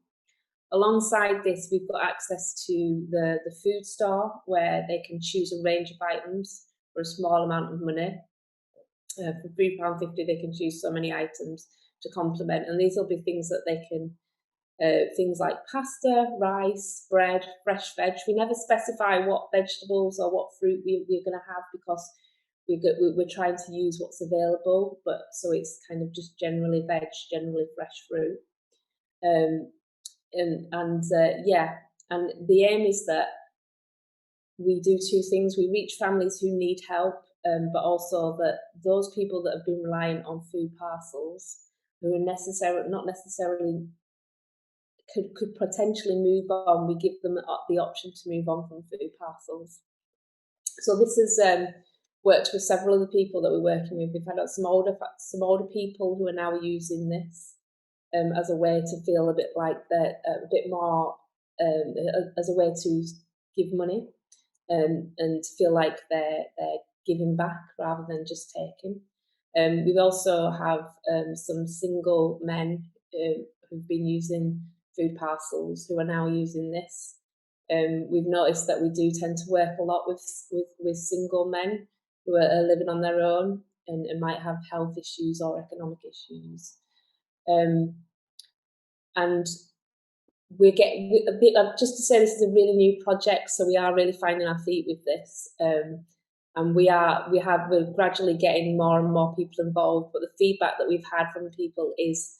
Speaker 6: Alongside this, we've got access to the Food Store, where they can choose a range of items for a small amount of money. For £3.50, they can choose so many items to complement, and these will be things that they can, things like pasta, rice, bread, fresh veg. We never specify what vegetables or what fruit we're going to have, because we're trying to use what's available, but so it's kind of just generally veg, generally fresh fruit. And the aim is that we do 2 things. We reach families who need help, but also that those people that have been reliant on food parcels, who are not necessarily could potentially move on, we give them the option to move on from food parcels. So this has worked with several other people that we're working with. We've had some older people who are now using this as a way to feel a bit like they're a bit more, as a way to give money and feel like they're giving back rather than just taking. We also have some single men who've been using food parcels who are now using this. We've noticed that we do tend to work a lot with single men who are living on their own and might have health issues or economic issues. And we're getting a bit of, just to say, this is a really new project, so we are really finding our feet with this. And we're gradually getting more and more people involved, but the feedback that we've had from people is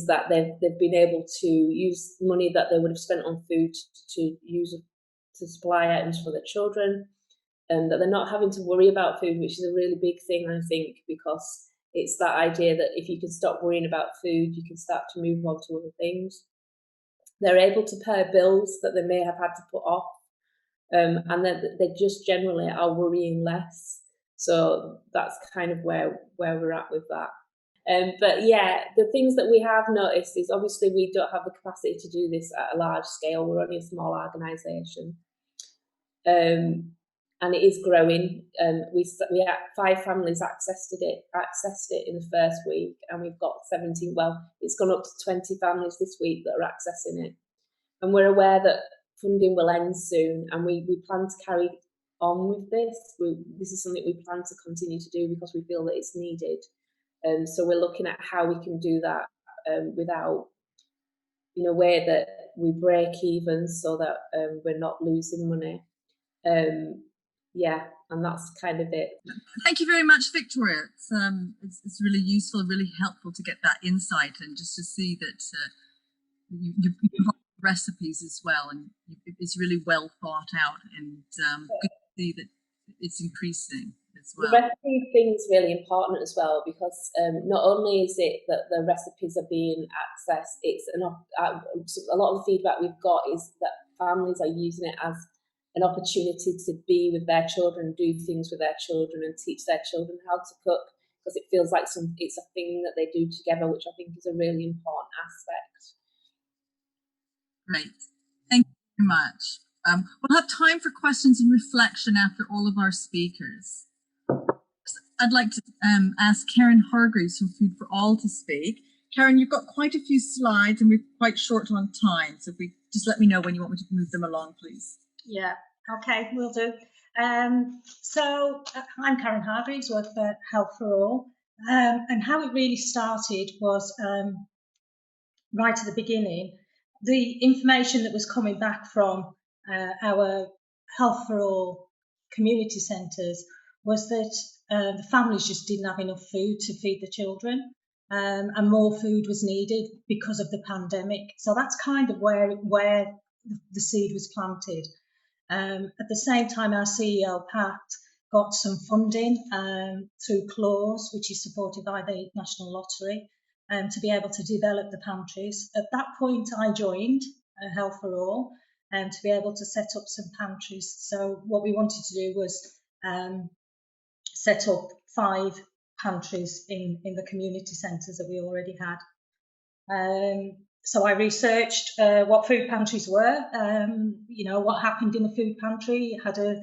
Speaker 6: that they've been able to use money that they would have spent on food to use to supply items for their children, and that they're not having to worry about food, which is a really big thing, I think, because it's that idea that if you can stop worrying about food, you can start to move on to other things. They're able to pay bills that they may have had to put off, and then they just generally are worrying less. So that's kind of where we're at with that. But yeah, the things that we have noticed is, obviously we don't have the capacity to do this at a large scale. We're only a small organisation, and it is growing. We had 5 families accessed it in the first week, and we've got 17. Well, it's gone up to 20 families this week that are accessing it, and we're aware that funding will end soon, and we plan to carry on with this. This is something we plan to continue to do because we feel that it's needed. So we're looking at how we can do that without, in a way that we break even, so that we're not losing money. And that's kind of it.
Speaker 1: Thank you very much, Victoria. It's really useful, really helpful to get that insight, and just to see that you have recipes as well, and it's really well thought out, and good to see that it's increasing as well.
Speaker 6: The recipe thing is really important as well, because not only is it that the recipes are being accessed, it's a lot of the feedback we've got is that families are using it as an opportunity to be with their children, do things with their children, and teach their children how to cook, because it feels like it's a thing that they do together, which I think is a really important aspect.
Speaker 1: Great. Thank you very much. We'll have time for questions and reflection after all of our speakers. I'd like to ask Karen Hargreaves from Food for All to speak. Karen, you've got quite a few slides and we're quite short on time, so if we just let me know when you want me to move them along, please.
Speaker 7: Yeah, okay, will do. So I'm Karen Hargreaves, work for Health for All, and how it really started was right at the beginning. The information that was coming back from our Health for All community centres was that the families just didn't have enough food to feed the children. and more food was needed because of the pandemic. So that's kind of where the seed was planted. At the same time, our CEO, Pat, got some funding through Clause, which is supported by the National Lottery, to be able to develop the pantries. At that point, I joined Health for All, to be able to set up some pantries. So what we wanted to do was set up 5 pantries in the community centres that we already had. So I researched what food pantries were, what happened in a food pantry, had a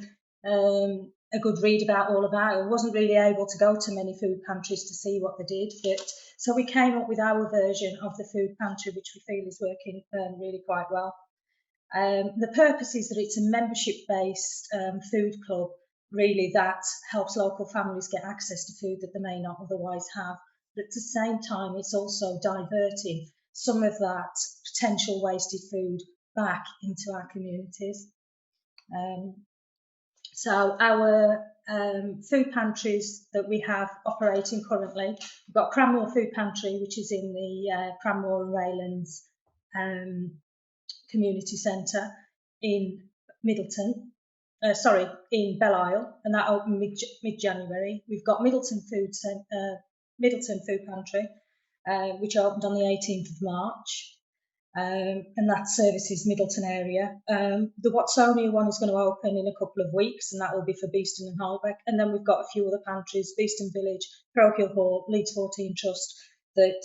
Speaker 7: good read about all of that. I wasn't really able to go to many food pantries to see what they did, so we came up with our version of the food pantry, which we feel is working really quite well. The purpose is that it's a membership-based food club, really, that helps local families get access to food that they may not otherwise have. But at the same time, it's also diverting some of that potential wasted food back into our communities. So our food pantries that we have operating currently, we've got Cranmore Food Pantry, which is in the Cranmore and Raylands Community Centre in Middleton, in Belle Isle, and that opened mid-January. We've got Middleton Food Pantry, which opened on the 18th of March, and that services Middleton area. The Watsonia one is going to open in a couple of weeks, and that will be for Beeston and Holbeck. And then we've got a few other pantries, Beeston Village, Parochial Hall, Leeds 14 Trust, that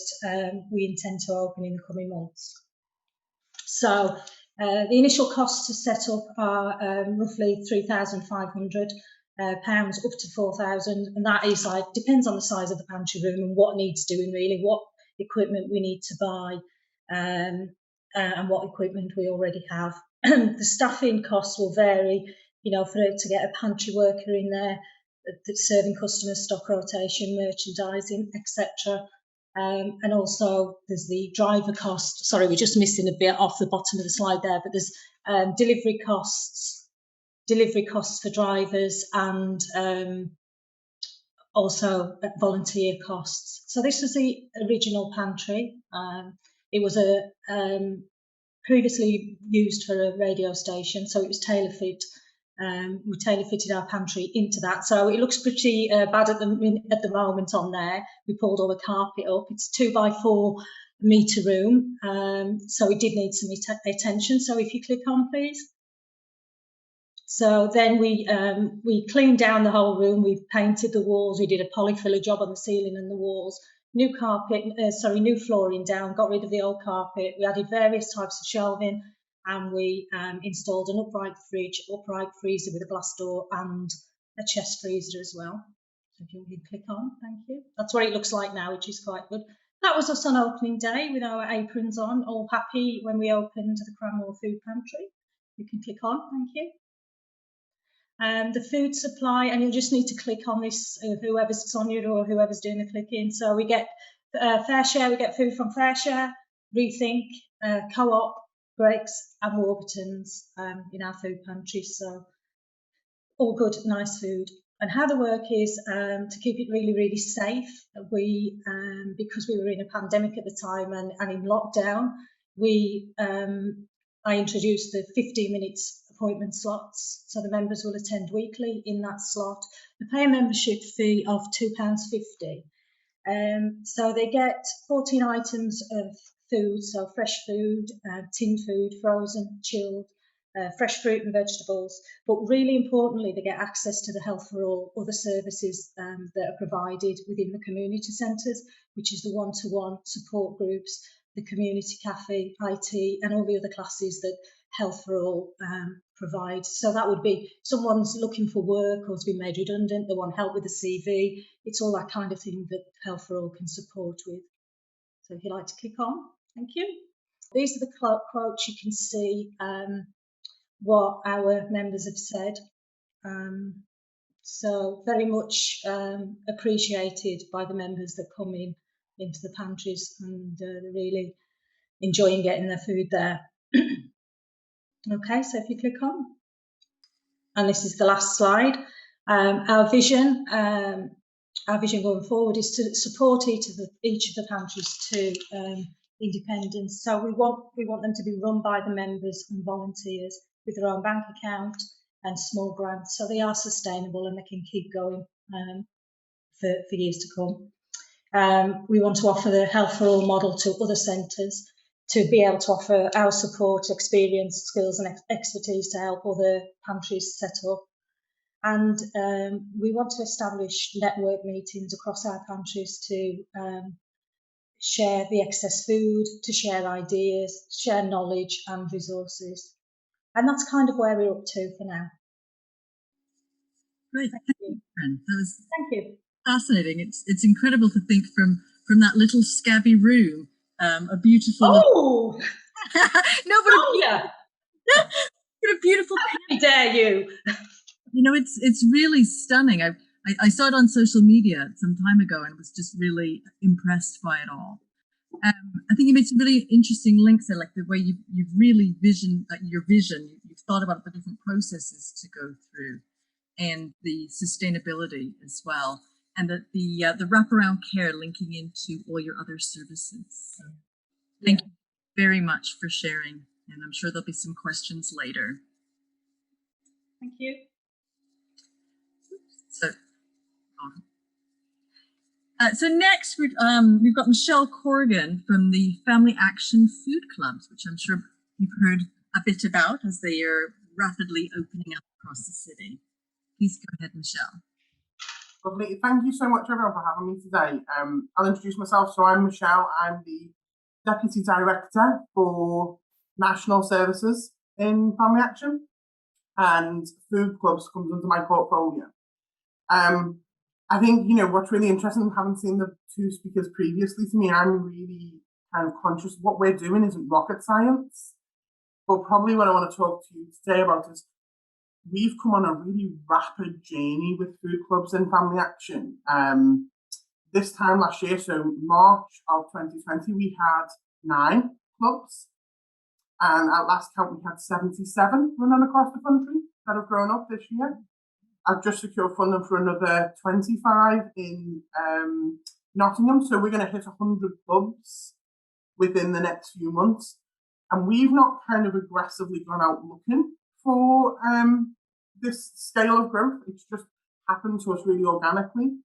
Speaker 7: we intend to open in the coming months. So the initial costs to set up are roughly £3,500 up to £4,000, and that is depends on the size of the pantry room and what needs doing, really, what equipment we need to buy, and what equipment we already have. The staffing costs will vary, to get a pantry worker in there that's serving customers, stock rotation, merchandising, etc. And also there's the driver cost. Sorry, we're just missing a bit off the bottom of the slide there, but there's delivery costs for drivers, and also volunteer costs. So this was the original pantry. It was previously used for a radio station, so it was tailor-fit. We tailor-fitted our pantry into that, so it looks pretty bad at the moment on there. We pulled all the carpet up. It's a 2x4 metre room, so it did need some attention. So if you click on, please. So then we cleaned down the whole room. We painted the walls. We did a polyfiller job on the ceiling and the walls. New flooring down. Got rid of the old carpet. We added various types of shelving. And we installed an upright fridge, upright freezer with a glass door, and a chest freezer as well. So if you can click on, thank you. That's what it looks like now, which is quite good. That was us on opening day with our aprons on, all happy when we opened the Cranmore Food Pantry. You can click on, thank you. The food supply, and you'll just need to click on this, whoever's Sonia or whoever's doing the clicking. So we get Fair Share, we get food from Fair Share, Rethink, Co-op, Greggs and Warburton's in our food pantry, so all good, nice food. And how the work is to keep it really, really safe. We, because we were in a pandemic at the time and in lockdown, I introduced the 15 minutes appointment slots, so the members will attend weekly in that slot. They pay a membership fee of £2.50. So they get 14 items of food, so fresh food, tinned food, frozen, chilled, fresh fruit and vegetables. But really importantly, they get access to the Health for All other services that are provided within the community centres, which is the one-to-one support groups, the community cafe, IT, and all the other classes that Health for All provides. So that would be someone's looking for work or has been made redundant, they want help with the CV. It's all that kind of thing that Health for All can support with. So if you'd like to click on, thank you. These are the quotes. You can see what our members have said. So very much appreciated by the members that come into the pantries, and they're really enjoying getting their food there. Okay, so if you click on, and this is the last slide. Our vision our vision going forward is to support each of the pantries to independence. So we want them to be run by the members and volunteers with their own bank account and small grants, so they are sustainable and they can keep going for years to come. We want to offer the Health for All model to other centres to be able to offer our support, experience, skills and expertise to help other pantries set up. And we want to establish network meetings across our pantries to share the excess food, to share ideas, share knowledge and resources. And that's kind of where we're up to for now.
Speaker 1: Great, thank you, Karen. That was fascinating. It's incredible to think from that little scabby room, a beautiful.
Speaker 7: Oh
Speaker 1: no, but a beautiful.
Speaker 7: How dare you?
Speaker 1: You know, it's really stunning. I saw it on social media some time ago and was just really impressed by it all. I think you made some really interesting links there, like the way you've really visioned your vision. You've thought about the different processes to go through, and the sustainability as well, and the wraparound care linking into all your other services. So thank you very much for sharing, and I'm sure there'll be some questions later.
Speaker 7: Thank you.
Speaker 1: So next, we've got Michelle Corrigan from the Family Action Food Clubs, which I'm sure you've heard a bit about as they are rapidly opening up across the city. Please go ahead, Michelle.
Speaker 8: Lovely. Thank you so much, everyone, for having me today. I'll introduce myself. So I'm Michelle. I'm the Deputy Director for National Services in Family Action, and Food Clubs comes under my portfolio. I think, you know, what's really interesting, having seen the two speakers previously to me, I'm really kind of conscious what we're doing isn't rocket science. But probably what I want to talk to you today about is we've come on a really rapid journey with Food Clubs and Family Action. This time last year, so March of 2020, we had 9 clubs. And at last count, we had 77 running across the country that have grown up this year. I've just secured funding for another 25 in Nottingham. So we're going to hit 100 clubs within the next few months. And we've not kind of aggressively gone out looking for this scale of growth. It's just happened to us really organically.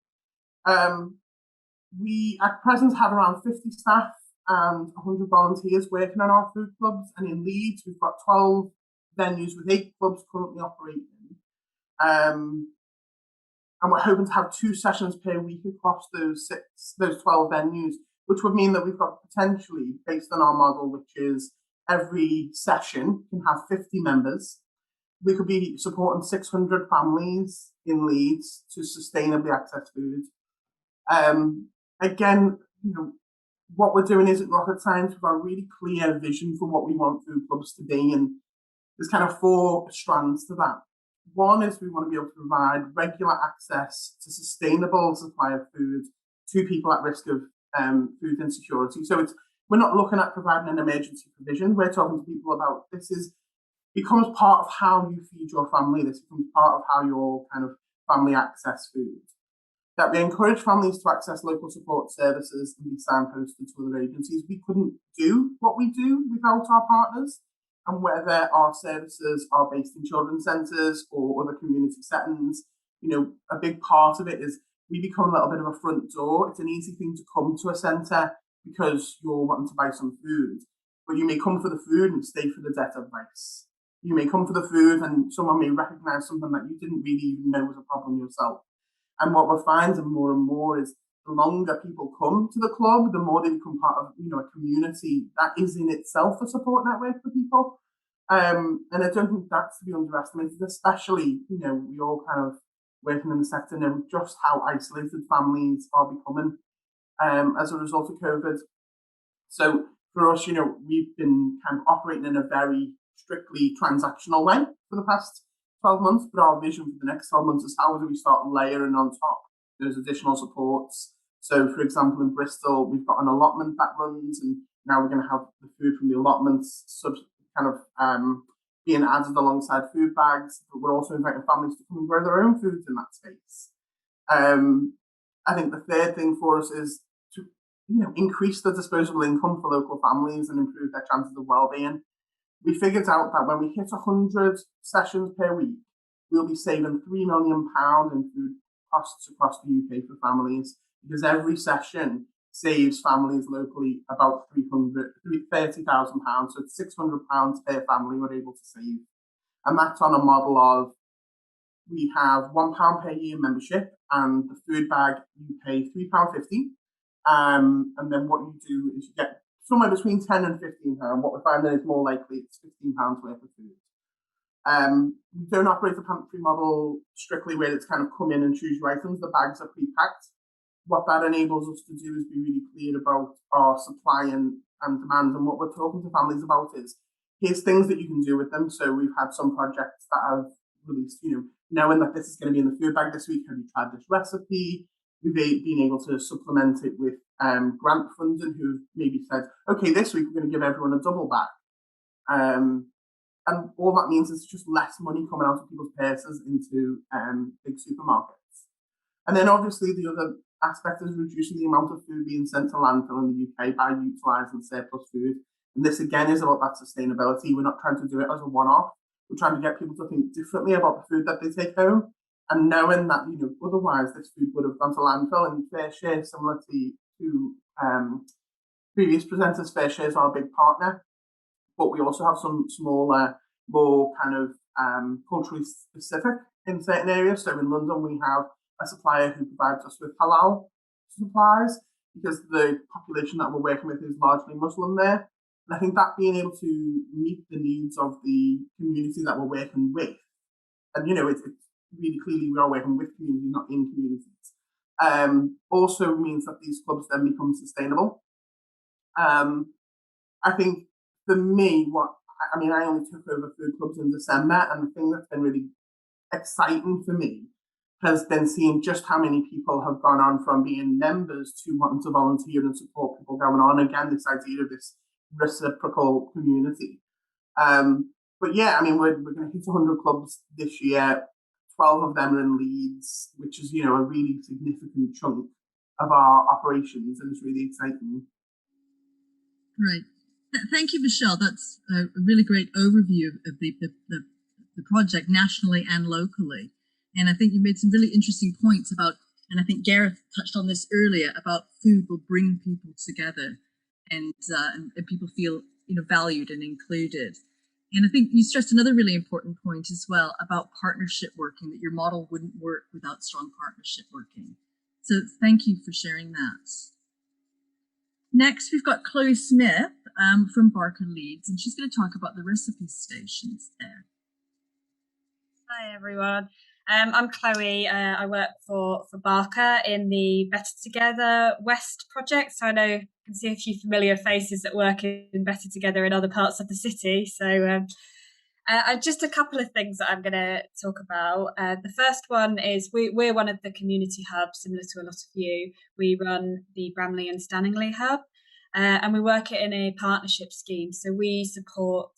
Speaker 8: We at present have around 50 staff and 100 volunteers working on our food clubs. And in Leeds, we've got 12 venues with 8 clubs currently operating. And we're hoping to have 2 sessions per week across those 12 venues, which would mean that we've got potentially, based on our model, which is every session can have 50 members, we could be supporting 600 families in Leeds to sustainably access food. Again, you know, what we're doing isn't rocket science. We've got a really clear vision for what we want food clubs to be, and there's kind of 4 strands to that. One is we want to be able to provide regular access to sustainable supply of food to people at risk of food insecurity. So we're not looking at providing an emergency provision. We're talking to people about becomes part of how you feed your family. This becomes part of how your kind of family access food. That we encourage families to access local support services and be signposted to other agencies. We couldn't do what we do without our partners. And whether our services are based in children's centres or other community settings, you know, a big part of it is we become a little bit of a front door. It's an easy thing to come to a centre because you're wanting to buy some food, but you may come for the food and stay for the debt advice. You may come for the food and someone may recognise something that you didn't really even know was a problem yourself. And what we're finding more and more is the longer people come to the club, the more they become part of, you know, a community that is in itself a support network for people. And I don't think that's to be underestimated, especially, you know, we all kind of working in the sector know just how isolated families are becoming as a result of COVID. So for us, you know, we've been kind of operating in a very strictly transactional way for the past 12 months, but our vision for the next 12 months is how do we start layering on top those additional supports. So, for example, in Bristol, we've got an allotment that runs, and now we're going to have the food from the allotments being added alongside food bags. But we're also inviting families to come and grow their own foods in that space. I think the third thing for us is to increase the disposable income for local families and improve their chances of well-being. We figured out that when we hit 100 sessions per week, we'll be saving £3 million in food costs across the UK for families, because every session saves families locally about £30,000. So it's £600 per family we're able to save. And that's on a model of, we have £1 per year membership, and the food bag you pay £3.50. And then what you do is you get somewhere between £10 and £15. What we're finding is more likely it's £15 worth of food. We don't operate a pantry model strictly where it's kind of come in and choose your items. The bags are pre-packed. What that enables us to do is be really clear about our supply and demand. And what we're talking to families about is, here's things that you can do with them. So we've had some projects that have released, knowing that this is going to be in the food bag this week, have you tried this recipe? We've been able to supplement it with grant funding, who've maybe said, okay, this week we're going to give everyone a double bag. And all that means is just less money coming out of people's purses into big supermarkets. And then obviously the other aspect is reducing the amount of food being sent to landfill in the UK by utilising surplus food. And this again is about that sustainability. We're not trying to do it as a one-off. We're trying to get people to think differently about the food that they take home, and knowing that otherwise this food would have gone to landfill. And fair share, similar to previous presenters, fair share is our big partner, but we also have some smaller, more kind of culturally specific in certain areas. So in London we have a supplier who provides us with halal supplies, because the population that we're working with is largely Muslim there. And I think that being able to meet the needs of the community that we're working with, and it's really clearly we are working with communities, not in communities, also means that these clubs then become sustainable. I think for me, I only took over food clubs in December, and the thing that's been really exciting for me has been seeing just how many people have gone on from being members to wanting to volunteer and support people going on. Again, this idea of this reciprocal community. But yeah, we're going to hit 100 clubs this year. 12 of them are in Leeds, which is, a really significant chunk of our operations, and it's really exciting.
Speaker 1: Right. Thank you, Michelle. That's a really great overview of the project nationally and locally. And I think you made some really interesting points about, and I think Gareth touched on this earlier, about food will bring people together, and people feel valued and included. And I think you stressed another really important point as well about partnership working, that your model wouldn't work without strong partnership working. So thank you for sharing that. Next, we've got Chloe Smith from Barker Leeds, and she's going to talk about the recipe stations there.
Speaker 9: Hi, everyone. I'm Chloe. I work for Barker in the Better Together West project. So I know I can see a few familiar faces that work in Better Together in other parts of the city. So just a couple of things that I'm going to talk about. The first one is we're one of the community hubs, similar to a lot of you. We run the Bramley and Stanningley hub, and we work it in a partnership scheme. So we support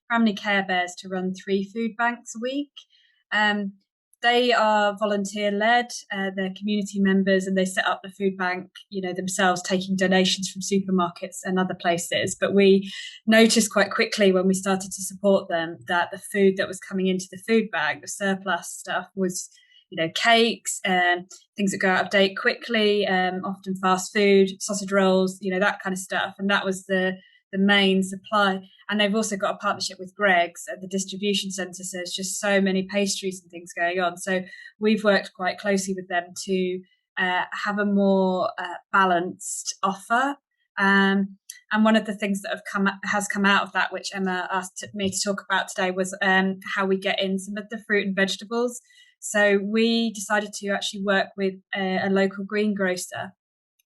Speaker 9: Bramley Care Bears to run 3 food banks a week. They are volunteer-led, they're community members, and they set up the food bank, themselves, taking donations from supermarkets and other places. But we noticed quite quickly when we started to support them that the food that was coming into the food bag, the surplus stuff, was, cakes and things that go out of date quickly, often fast food, sausage rolls, that kind of stuff. And that was the main supply. And they've also got a partnership with Greg's at the distribution centre, so there's just so many pastries and things going on. So we've worked quite closely with them to have a more balanced offer. And one of the things that has come out of that, which Emma asked me to talk about today, was how we get in some of the fruit and vegetables. So we decided to actually work with a local greengrocer,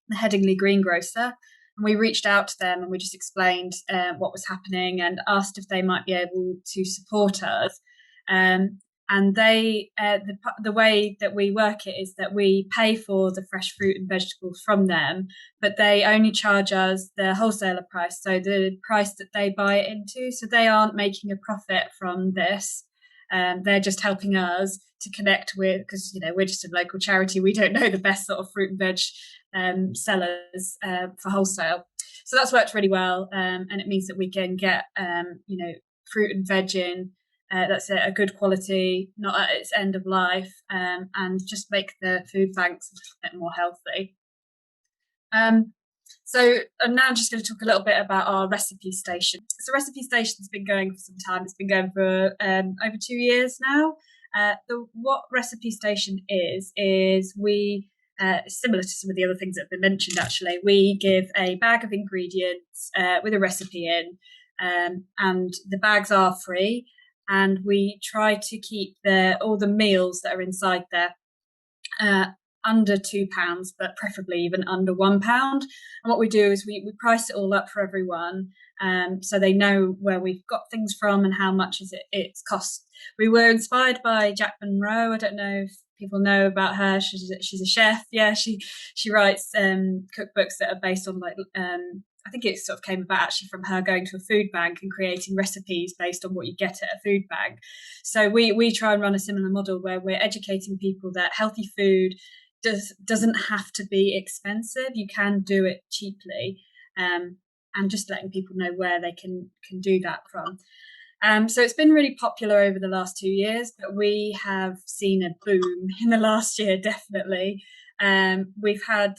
Speaker 9: the Headingley greengrocer. And we reached out to them and we just explained what was happening and asked if they might be able to support us. And they, the way that we work it is that we pay for the fresh fruit and vegetables from them, but they only charge us the wholesaler price, so the price that they buy it into. So they aren't making a profit from this. They're just helping us to connect with, because we're just a local charity. We don't know the best sort of fruit and veg sellers for wholesale. So that's worked really well, and it means that we can get fruit and veg in that's a good quality, not at its end of life, and just make the food banks a little bit more healthy. So I'm now just going to talk a little bit about our recipe station. So recipe station's been going for some time. It's been going for over 2 years now. What recipe station is we, similar to some of the other things that have been mentioned actually, we give a bag of ingredients with a recipe in, and the bags are free, and we try to keep all the meals that are inside there under £2, but preferably even under £1. And what we do is we price it all up for everyone, so they know where we've got things from and how much it's cost. We were inspired by Jack Monroe. I don't know if people know about her. She's a chef. Yeah, she writes cookbooks that are based on I think it sort of came about actually from her going to a food bank and creating recipes based on what you get at a food bank. So we try and run a similar model where we're educating people that healthy food doesn't have to be expensive. You can do it cheaply, and just letting people know where they can do that from. So it's been really popular over the last 2 years, but we have seen a boom in the last year, definitely. We've had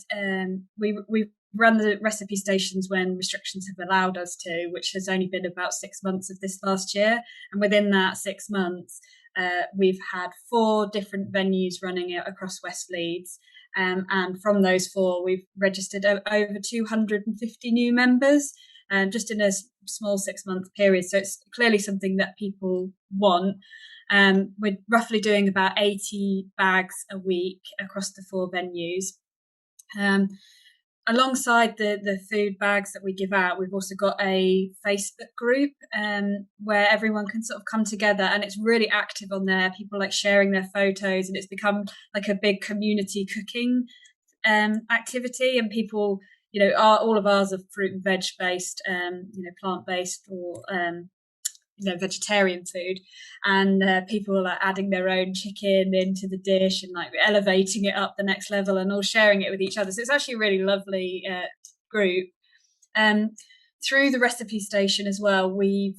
Speaker 9: we've run the recipe stations when restrictions have allowed us to, which has only been about 6 months of this last year. And within that 6 months, we've had 4 different venues running it across West Leeds. And from those 4, we've registered over 250 new members, just in a small 6-month period. So it's clearly something that people want. We're roughly doing about 80 bags a week across the 4 venues. Alongside the food bags that we give out, we've also got a Facebook group where everyone can sort of come together, and it's really active on there. People like sharing their photos, and it's become like a big community cooking activity. And people, all of ours are fruit and veg based, plant based or vegetarian food, and people are adding their own chicken into the dish and elevating it up the next level and all sharing it with each other. So it's actually a really lovely group. Through the recipe station as well, we've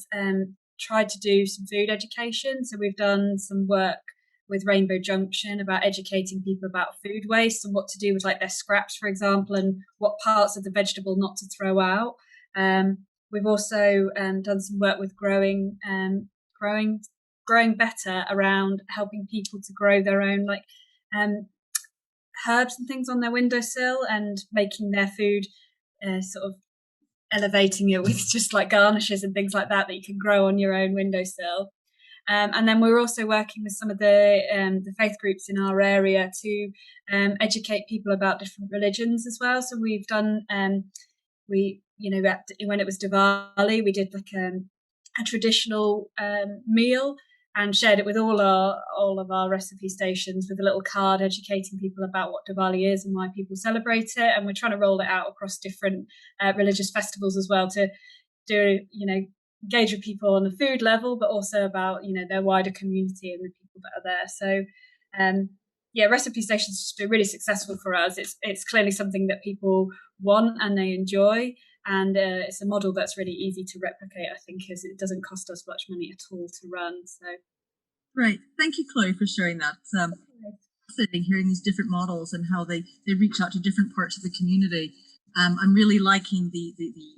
Speaker 9: tried to do some food education. So we've done some work with Rainbow Junction about educating people about food waste and what to do with their scraps, for example, and what parts of the vegetable not to throw out. We've also done some work with growing better around helping people to grow their own herbs and things on their windowsill, and making their food sort of elevating it with just garnishes and things like that you can grow on your own windowsill. And then we're also working with some of the faith groups in our area to educate people about different religions as well. So we've done when it was Diwali, we did a traditional meal and shared it with all of our recipe stations with a little card educating people about what Diwali is and why people celebrate it. And we're trying to roll it out across different religious festivals as well, to do engage with people on the food level, but also about their wider community and the people that are there. So recipe stations has been really successful for us. It's clearly something that people want and they enjoy, and it's a model that's really easy to replicate, I think, as it doesn't cost us much money at all to run. So
Speaker 1: great, thank you, Chloe, for sharing that. Fascinating hearing these different models and how they reach out to different parts of the community. I'm really liking the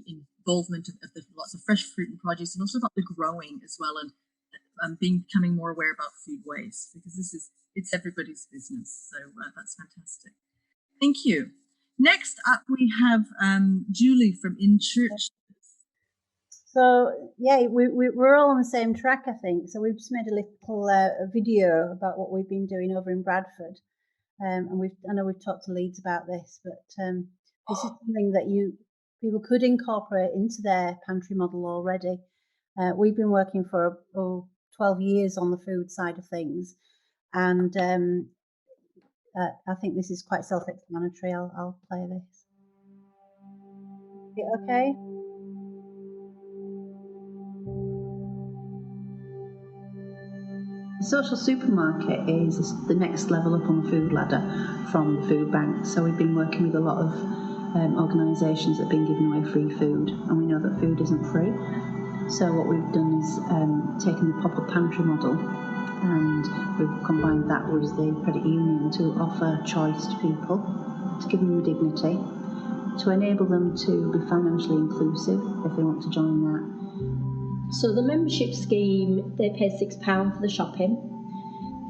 Speaker 1: involvement of the lots of fresh fruit and produce, and also about the growing as well, and becoming more aware about food waste, because it's everybody's business. So that's fantastic. Thank you. Next up, we have Julie from In Church.
Speaker 10: So yeah, we're all on the same track, I think. So we've just made a little video about what we've been doing over in Bradford, and I know we've talked to Leeds about this, but this is something that people could incorporate into their pantry model already. We've been working for 12 years on the food side of things, and I think this is quite self-explanatory. I'll play this. Is it okay?
Speaker 11: The social supermarket is the next level up on the food ladder from the food bank. So we've been working with a lot of organisations that have been giving away free food, and we know that food isn't free. So what we've done is taken the pop-up pantry model, and we've combined that with the credit union to offer choice to people, to give them dignity, to enable them to be financially inclusive if they want to join that.
Speaker 12: So the membership scheme, they pay £6 for the shopping.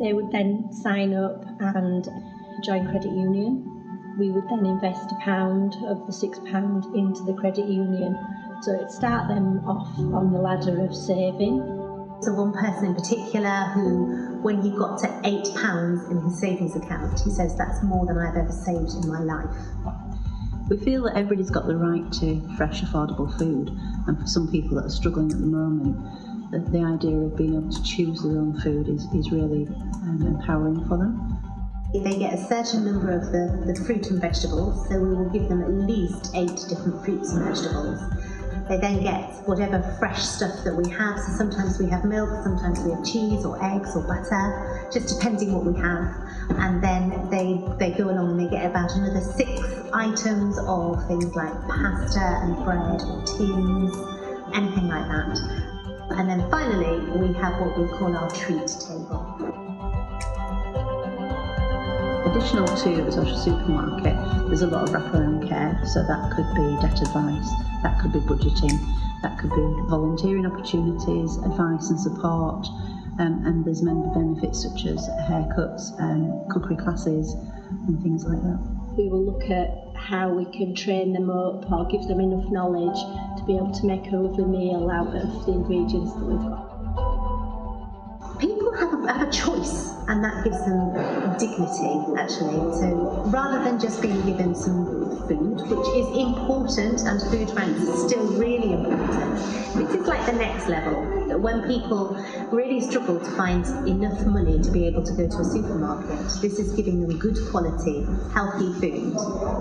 Speaker 12: They would then sign up and join credit union. We would then invest £1 of the £6 into the credit union. So it'd start them off on the ladder of saving.
Speaker 13: So one person in particular who, when he got to £8 in his savings account, he says that's more than I've ever saved in my life.
Speaker 11: We feel that everybody's got the right to fresh, affordable food, and for some people that are struggling at the moment, the idea of being able to choose their own food is really empowering for them.
Speaker 13: They get a certain number of the fruit and vegetables, so we will give them at least 8 different fruits and vegetables. They then get whatever fresh stuff that we have, so sometimes we have milk, sometimes we have cheese or eggs or butter, just depending what we have. And then they go along and they get about another 6 items of things like pasta and bread or tins, anything like that. And then finally we have what we call our treat table.
Speaker 11: Additional to the social supermarket, there's a lot of wraparound care, so that could be debt advice, that could be budgeting, that could be volunteering opportunities, advice and support, and there's member benefits such as haircuts, cookery classes and things like that.
Speaker 12: We will look at how we can train them up or give them enough knowledge to be able to make a lovely meal out of the ingredients that we've got.
Speaker 13: People have a choice, and that gives them dignity, actually. So rather than just being given some food, which is important, and food banks is still really important, this is like the next level, that when people really struggle to find enough money to be able to go to a supermarket, this is giving them good quality, healthy food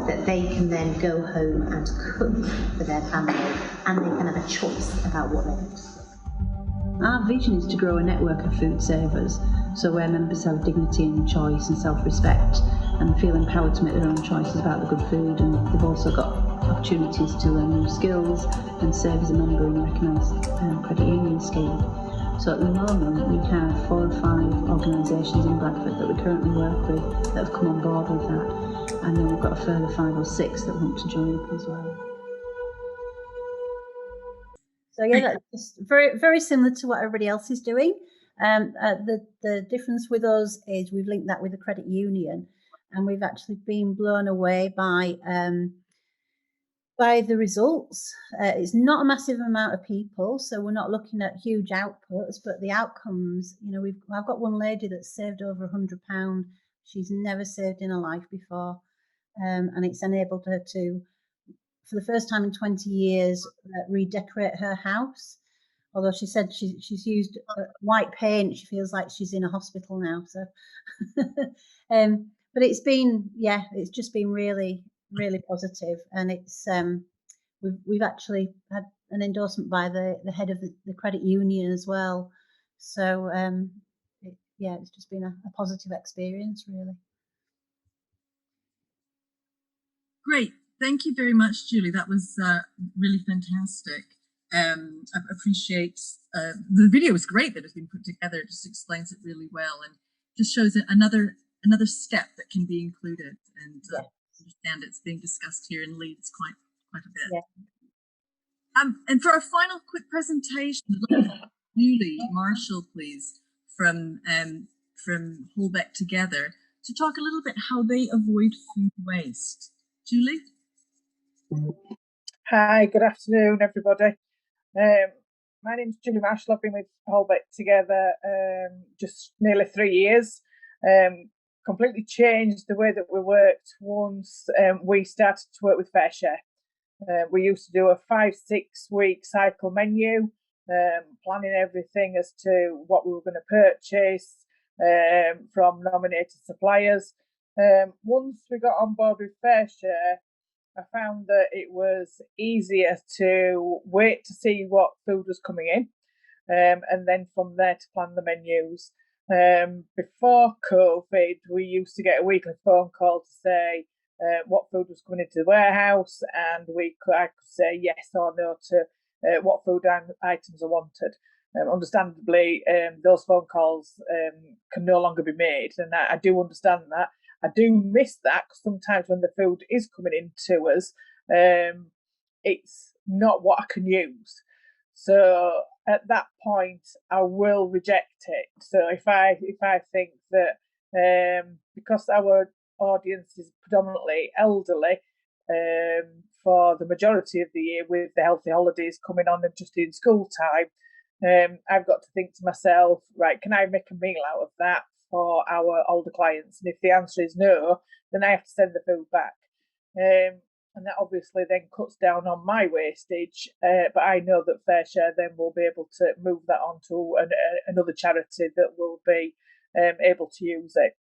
Speaker 13: that they can then go home and cook for their family, and they can have a choice about what they eat.
Speaker 11: Our vision is to grow a network of food savers, so where members have dignity and choice and self-respect and feel empowered to make their own choices about the good food, and they've also got opportunities to learn new skills and serve as a member in a recognised credit union scheme. So at the moment we have 4 or 5 organisations in Bradford that we currently work with that have come on board with that, and then we've got a further 5 or 6 that want to join up as well.
Speaker 10: So yeah, that's just very, very similar to what everybody else is doing. The difference with us is we've linked that with the credit union, and we've actually been blown away by the results. It's not a massive amount of people, so we're not looking at huge outputs, but the outcomes, you know, I've got one lady that's saved over £100. She's never saved in her life before, and it's enabled her to, for the first time in 20 years, redecorate her house. Although she said she's used white paint, she feels like she's in a hospital now. So, but it's just been really, really positive, and it's we've actually had an endorsement by the head of the credit union as well. So it's just been a positive experience, really.
Speaker 1: Great. Thank you very much, Julie. That was really fantastic. I appreciate the video is great that has been put together. It just explains it really well and just shows another step that can be included. And understand it's being discussed here in Leeds quite a bit. Yeah. And for our final quick presentation, Julie Marshall, please, from Holbeck Together, to talk a little bit how they avoid food waste. Julie?
Speaker 14: Hi, good afternoon, everybody. My name's Julie Marshall. I've been with Holbeck Together just nearly 3 years. Completely changed the way that we worked once we started to work with Fair Share. We used to do a 5-6 week cycle menu, planning everything as to what we were going to purchase from nominated suppliers. Once we got on board with Fair Share, I found that it was easier to wait to see what food was coming in, and then from there to plan the menus. Before COVID, we used to get a weekly phone call to say what food was coming into the warehouse, and I could say yes or no to what food items are wanted. Understandably, those phone calls can no longer be made, and I do understand that. I do miss that, because sometimes when the food is coming into us, it's not what I can use. So at that point, I will reject it. So if I think that because our audience is predominantly elderly, for the majority of the year, with the healthy holidays coming on and just in school time, I've got to think to myself, right, can I make a meal out of that for our older clients? And if the answer is no, then I have to send the food back. And that obviously then cuts down on my wastage, but I know that FareShare then will be able to move that on to another charity that will be able to use it.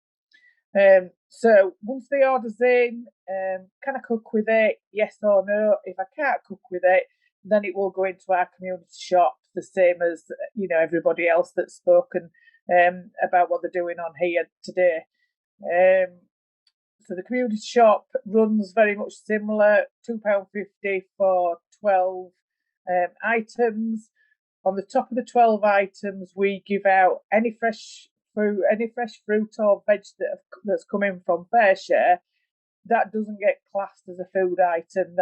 Speaker 14: So once the order's in, can I cook with it? Yes or no. If I can't cook with it, then it will go into our community shop, the same as everybody else that's spoken about what they're doing on here today. So the community shop runs very much similar, £2.50 for 12 items. On the top of the 12 items, we give out any fresh fruit or veg that's coming from FareShare. That doesn't get classed as a food item.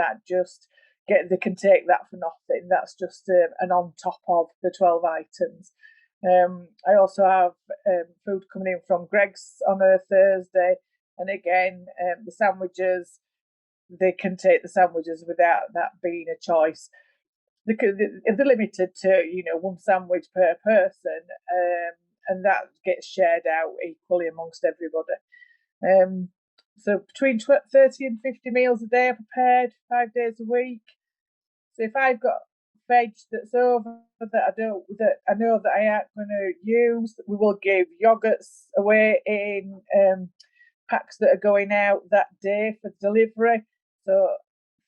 Speaker 14: They can take that for nothing. That's just an on top of the 12 items. I also have food coming in from Greg's on a Thursday. And again, the sandwiches, they can take the sandwiches without that being a choice. They're limited to, one sandwich per person, and that gets shared out equally amongst everybody. So between 30 and 50 meals a day are prepared 5 days a week. So if I've got veg that's over that I know that I aren't going to use, we will give yogurts away in packs that are going out that day for delivery. So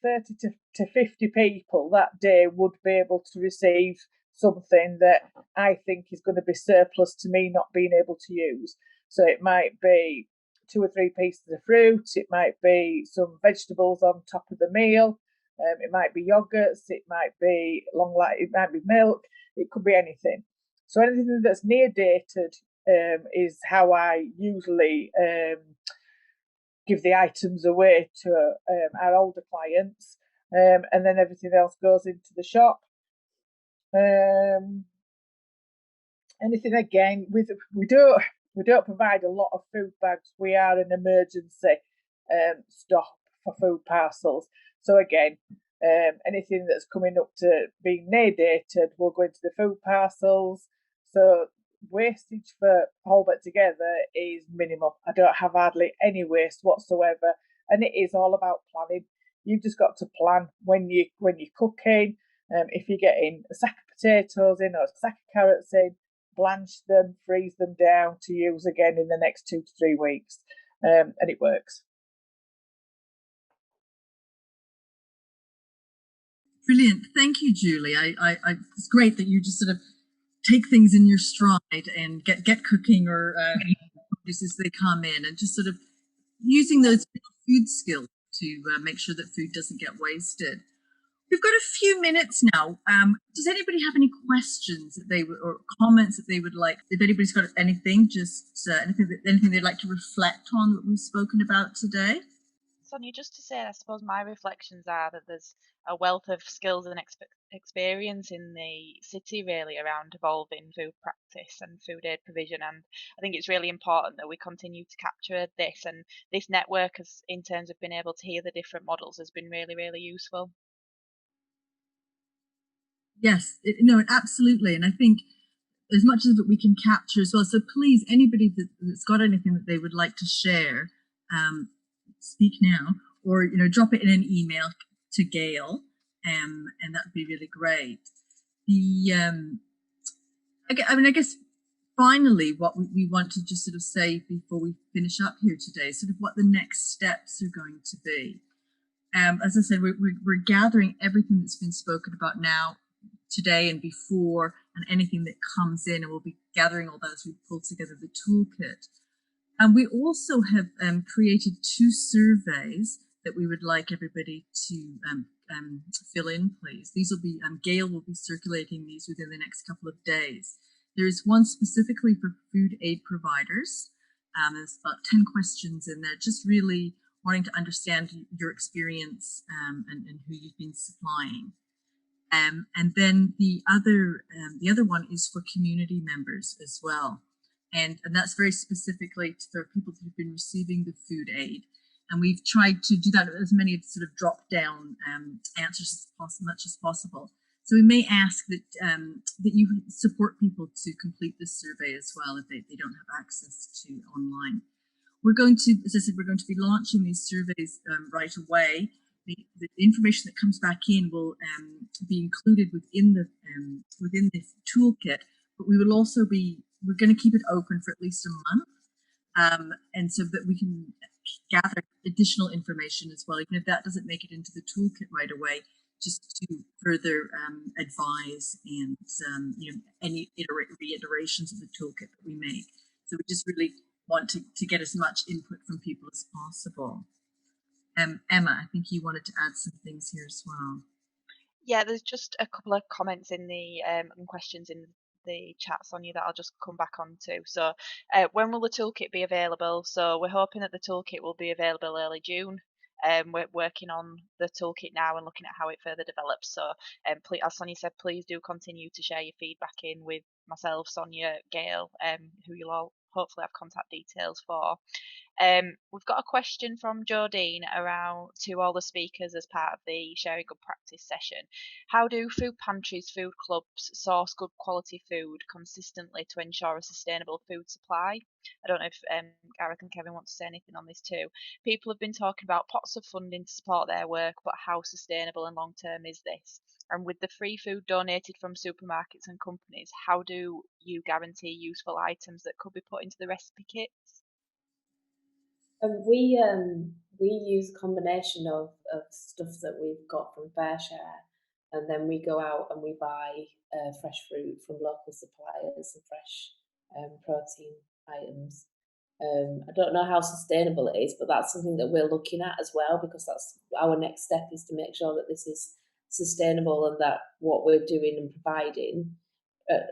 Speaker 14: 30 to 50 people that day would be able to receive something that I think is going to be surplus to me not being able to use. So it might be 2 or 3 pieces of fruit, it might be some vegetables on top of the meal, it might be yogurts, it might be it might be milk, it could be anything. So anything that's near dated is how I usually give the items away to our older clients, and then everything else goes into the shop. Anything again, we don't provide a lot of food bags. We are an emergency stop for food parcels. So again, anything that's coming up to being near dated will go into the food parcels. So wastage for Holbert Together is minimal. I don't have hardly any waste whatsoever, and it is all about planning. You've just got to plan when you're cooking. If you're getting a sack of potatoes in or a sack of carrots in, blanch them, freeze them down to use again in the next 2 to 3 weeks, and it works.
Speaker 1: Brilliant. Thank you, Julie. It's great that you just sort of take things in your stride and get cooking or just as they come in, and just sort of using those food skills to make sure that food doesn't get wasted. We've got a few minutes now. Does anybody have any questions that or comments that they would like? If anybody's got anything, just anything they'd like to reflect on that we've spoken about today.
Speaker 5: Sonia, just to say, I suppose my reflections are that there's a wealth of skills and experience in the city really around evolving food practice and food aid provision, and I think it's really important that we continue to capture this, and this network in terms of being able to hear the different models has been really, really useful.
Speaker 1: Yes, absolutely, and I think as much of it we can capture as well. So please, anybody that's got anything that they would like to share, speak now, or drop it in an email to Gail, and that would be really great. I guess finally, what we want to just sort of say before we finish up here today, sort of what the next steps are going to be. As I said, we're gathering everything that's been spoken about now, today and before, and anything that comes in, and we'll be gathering all that as we pull together the toolkit. And we also have created 2 surveys that we would like everybody to fill in, please. These will be, Gail will be circulating these within the next couple of days. There's one specifically for food aid providers. There's about 10 questions in there, just really wanting to understand your experience and who you've been supplying. And then the other one is for community members as well. And that's very specifically for people who've been receiving the food aid. And we've tried to do that with as many sort of drop-down answers as much as possible. So we may ask that that you support people to complete this survey as well if they don't have access to online. We're going to, as I said, we're going to be launching these surveys right away. The information that comes back in will be included within the toolkit, but we will also we're going to keep it open for at least a month, and so that we can gather additional information as well, even if that doesn't make it into the toolkit right away, just to further advise and any reiterations of the toolkit that we make. So we just really want to get as much input from people as possible. Emma, I think you wanted to add some things here as well.
Speaker 5: Yeah, there's just a couple of comments in the and questions in the chat, Sonia, that I'll just come back on to. So when will the toolkit be available? So we're hoping that the toolkit will be available early June. We're working on the toolkit now and looking at how it further develops. So please, as Sonia said, please do continue to share your feedback in with myself, Sonia, Gail, who you'll all hopefully have contact details for. We've got a question from Jodine around to all the speakers as part of the Sharing Good Practice session. How do food pantries, food clubs source good quality food consistently to ensure a sustainable food supply? I don't know if Gareth and Kevin want to say anything on this too. People have been talking about pots of funding to support their work, but how sustainable and long term is this? And with the free food donated from supermarkets and companies, how do you guarantee useful items that could be put into the recipe kits?
Speaker 6: We use a combination of stuff that we've got from FareShare, and then we go out and we buy fresh fruit from local suppliers and fresh protein items. I don't know how sustainable it is, but that's something that we're looking at as well, because that's our next step, is to make sure that this is sustainable and that what we're doing and providing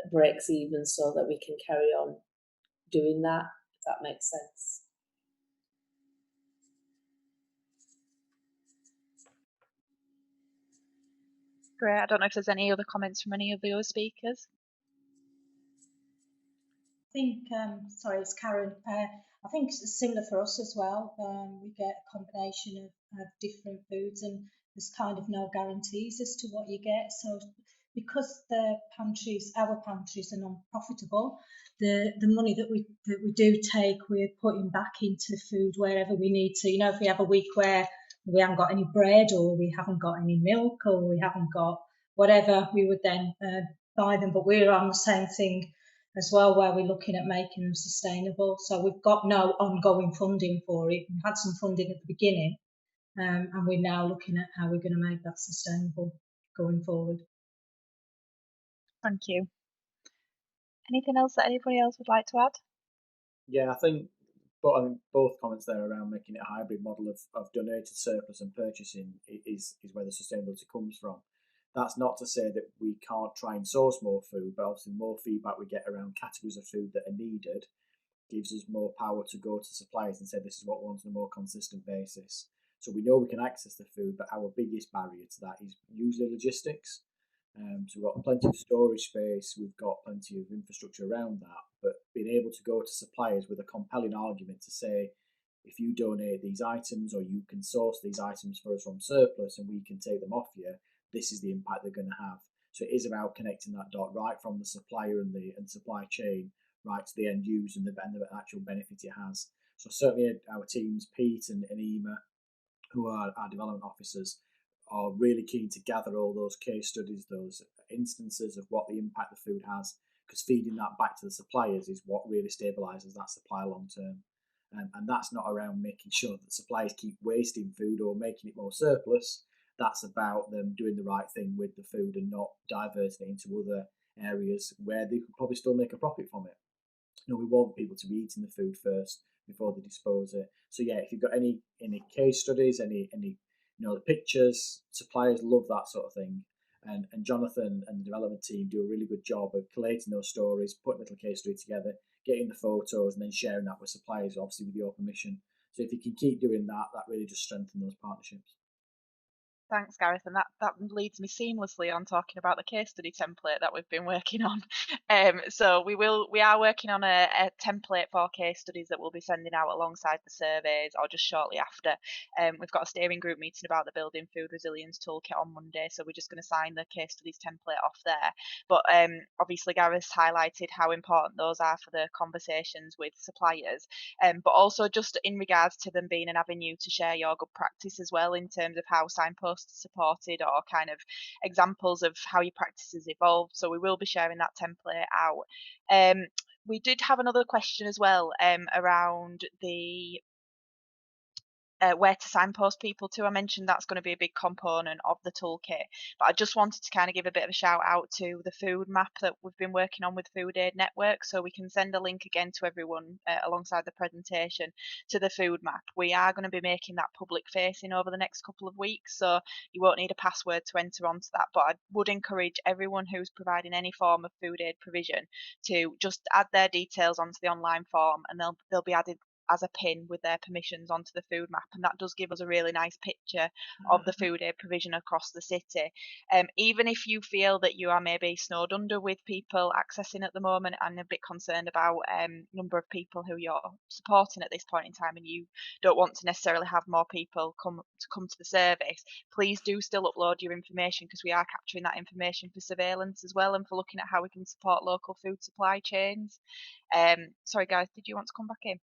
Speaker 6: breaks even, so that we can carry on doing that, if that makes sense.
Speaker 5: Great. I don't know if there's any other comments from any of the other speakers.
Speaker 7: I think, sorry, it's Karen. I think it's similar for us as well. We get a combination of different foods, and there's kind of no guarantees as to what you get. So because the pantries, our pantries, are non-profitable, the money that we do take, we're putting back into food wherever we need to. You know, if we have a week where we haven't got any bread, or we haven't got any milk, or we haven't got whatever, we would then buy them. But we're on the same thing as well, where we're looking at making them sustainable. So we've got no ongoing funding for it. We had some funding at the beginning, and we're now looking at how we're going to make that sustainable going forward.
Speaker 5: Thank you. Anything else that anybody else would like to add?
Speaker 3: Yeah, I think both comments there around making it a hybrid model of donated surplus and purchasing is where the sustainability comes from. That's not to say that we can't try and source more food, but obviously more feedback we get around categories of food that are needed gives us more power to go to suppliers and say this is what we want on a more consistent basis. So we know we can access the food, but our biggest barrier to that is usually logistics. So we've got plenty of storage space, we've got plenty of infrastructure around that, but being able to go to suppliers with a compelling argument to say, if you donate these items or you can source these items for us from surplus and we can take them off you, this is the impact they're going to have. So it is about connecting that dot right from the supplier and the supply chain right to the end user and the actual benefit it has. So certainly our teams, Pete and Ema, who are our development officers, are really keen to gather all those case studies, those instances of what the impact the food has, because feeding that back to the suppliers is what really stabilises that supply long term. And that's not around making sure that suppliers keep wasting food or making it more surplus. That's about them doing the right thing with the food and not diverting it into other areas where they could probably still make a profit from it. You know, we want people to be eating the food first before they dispose it. So yeah, if you've got any case studies, any the pictures, suppliers love that sort of thing. And Jonathan and the development team do a really good job of collating those stories, putting a little case study together, getting the photos, and then sharing that with suppliers, obviously with your permission. So if you can keep doing that, that really just strengthens those partnerships.
Speaker 5: Thanks, Gareth, and that leads me seamlessly on talking about the case study template that we've been working on. So we are working on a template for case studies that we'll be sending out alongside the surveys or just shortly after. We've got a steering group meeting about the Building Food Resilience Toolkit on Monday, so we're just going to sign the case studies template off there. But obviously Gareth's highlighted how important those are for the conversations with suppliers, but also just in regards to them being an avenue to share your good practice as well, in terms of how signposts supported or kind of examples of how your practice has evolved. So we will be sharing that template out. We did have another question as well around the where to signpost people to. I mentioned that's going to be a big component of the toolkit, but I just wanted to kind of give a bit of a shout out to the food map that we've been working on with Food Aid Network, so we can send a link again to everyone alongside the presentation to the food map. We are going to be making that public facing over the next couple of weeks, so you won't need a password to enter onto that, but I would encourage everyone who's providing any form of food aid provision to just add their details onto the online form, and they'll be added as a pin with their permissions onto the food map, and that does give us a really nice picture of the food aid provision across the city. Even if you feel that you are maybe snowed under with people accessing at the moment and a bit concerned about number of people who you're supporting at this point in time, and you don't want to necessarily have more people come to the service, please do still upload your information, because we are capturing that information for surveillance as well and for looking at how we can support local food supply chains. Sorry guys, did you want to come back in?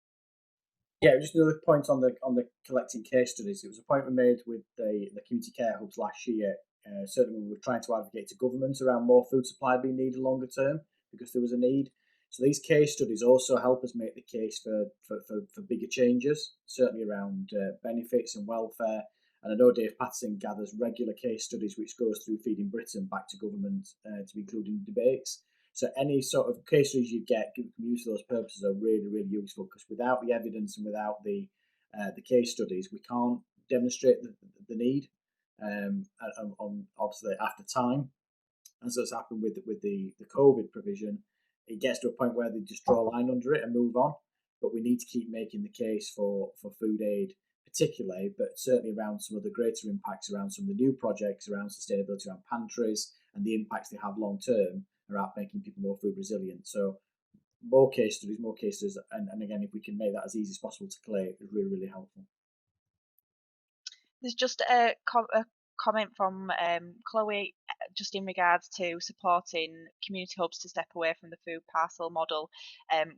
Speaker 3: Yeah, just another point on the collecting case studies. It was a point we made with the community care hubs last year. Certainly, we were trying to advocate to government around more food supply being needed longer term, because there was a need. So these case studies also help us make the case for bigger changes, certainly around benefits and welfare. And I know Dave Patterson gathers regular case studies, which goes through Feeding Britain back to government to be included in debates. So any sort of case studies you get, can use for those purposes, are really, really useful, because without the evidence and without the case studies, we can't demonstrate the need. Obviously after time, as has happened with the COVID provision, it gets to a point where they just draw a line under it and move on. But we need to keep making the case for food aid, particularly, but certainly around some of the greater impacts around some of the new projects around sustainability, around pantries, and the impacts they have long term around making people more food resilient. So more case studies, and again, if we can make that as easy as possible to collate, is really, really helpful.
Speaker 5: There's just a comment from Chloe, just in regards to supporting community hubs to step away from the food parcel model,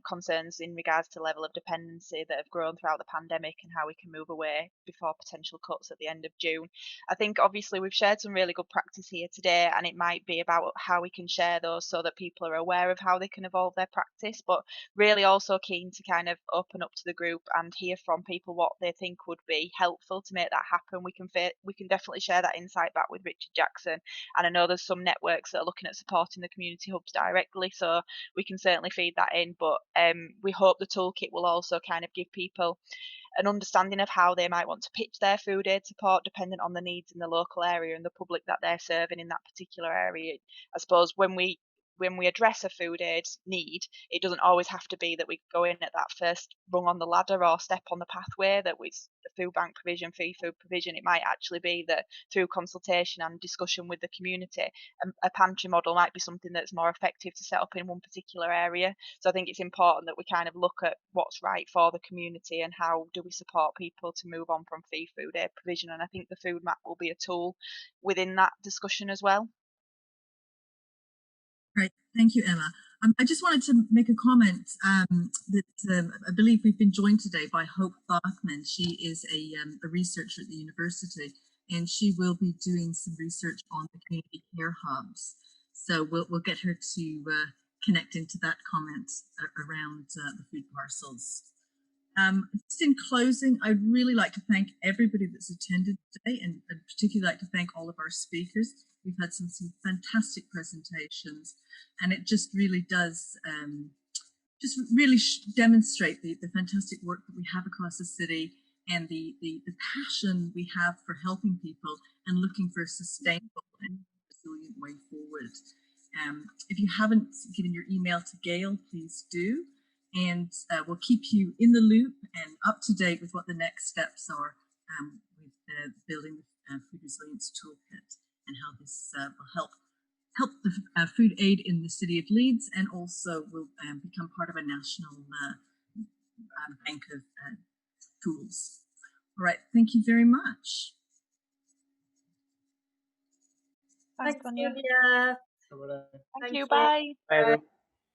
Speaker 5: concerns in regards to level of dependency that have grown throughout the pandemic and how we can move away before potential cuts at the end of June. I think obviously we've shared some really good practice here today, and it might be about how we can share those so that people are aware of how they can evolve their practice, but really also keen to kind of open up to the group and hear from people what they think would be helpful to make that happen. We can definitely share that insight back with Richard Jackson, and I know there's some networks that are looking at supporting the community hubs directly, so we can certainly feed that in. But we hope the toolkit will also kind of give people an understanding of how they might want to pitch their food aid support dependent on the needs in the local area and the public that they're serving in that particular area. I suppose when we address a food aid need, it doesn't always have to be that we go in at that first rung on the ladder or step on the pathway that with food bank provision, free food provision. It might actually be that through consultation and discussion with the community, a pantry model might be something that's more effective to set up in one particular area. So I think it's important that we kind of look at what's right for the community and how do we support people to move on from free food aid provision. And I think the food map will be a tool within that discussion as well.
Speaker 1: Great, thank you, Emma. I just wanted to make a comment that I believe we've been joined today by Hope Bachman. She is a researcher at the university, and she will be doing some research on the community care hubs. So we'll get her to connect into that comment around the food parcels. Just in closing, I'd really like to thank everybody that's attended today, and I'd particularly like to thank all of our speakers. We've had some fantastic presentations, and it just really does demonstrate the fantastic work that we have across the city, and the passion we have for helping people and looking for a sustainable and resilient way forward. If you haven't given your email to Gail, please do. And we'll keep you in the loop and up to date with what the next steps are with building the Food Resilience Toolkit, and how this will help the food aid in the city of Leeds, and also will become part of a national bank of tools. All right, thank you very much.
Speaker 5: Thanks, Sonia.
Speaker 9: Sonia.
Speaker 5: Thank you. Bye.
Speaker 3: Bye.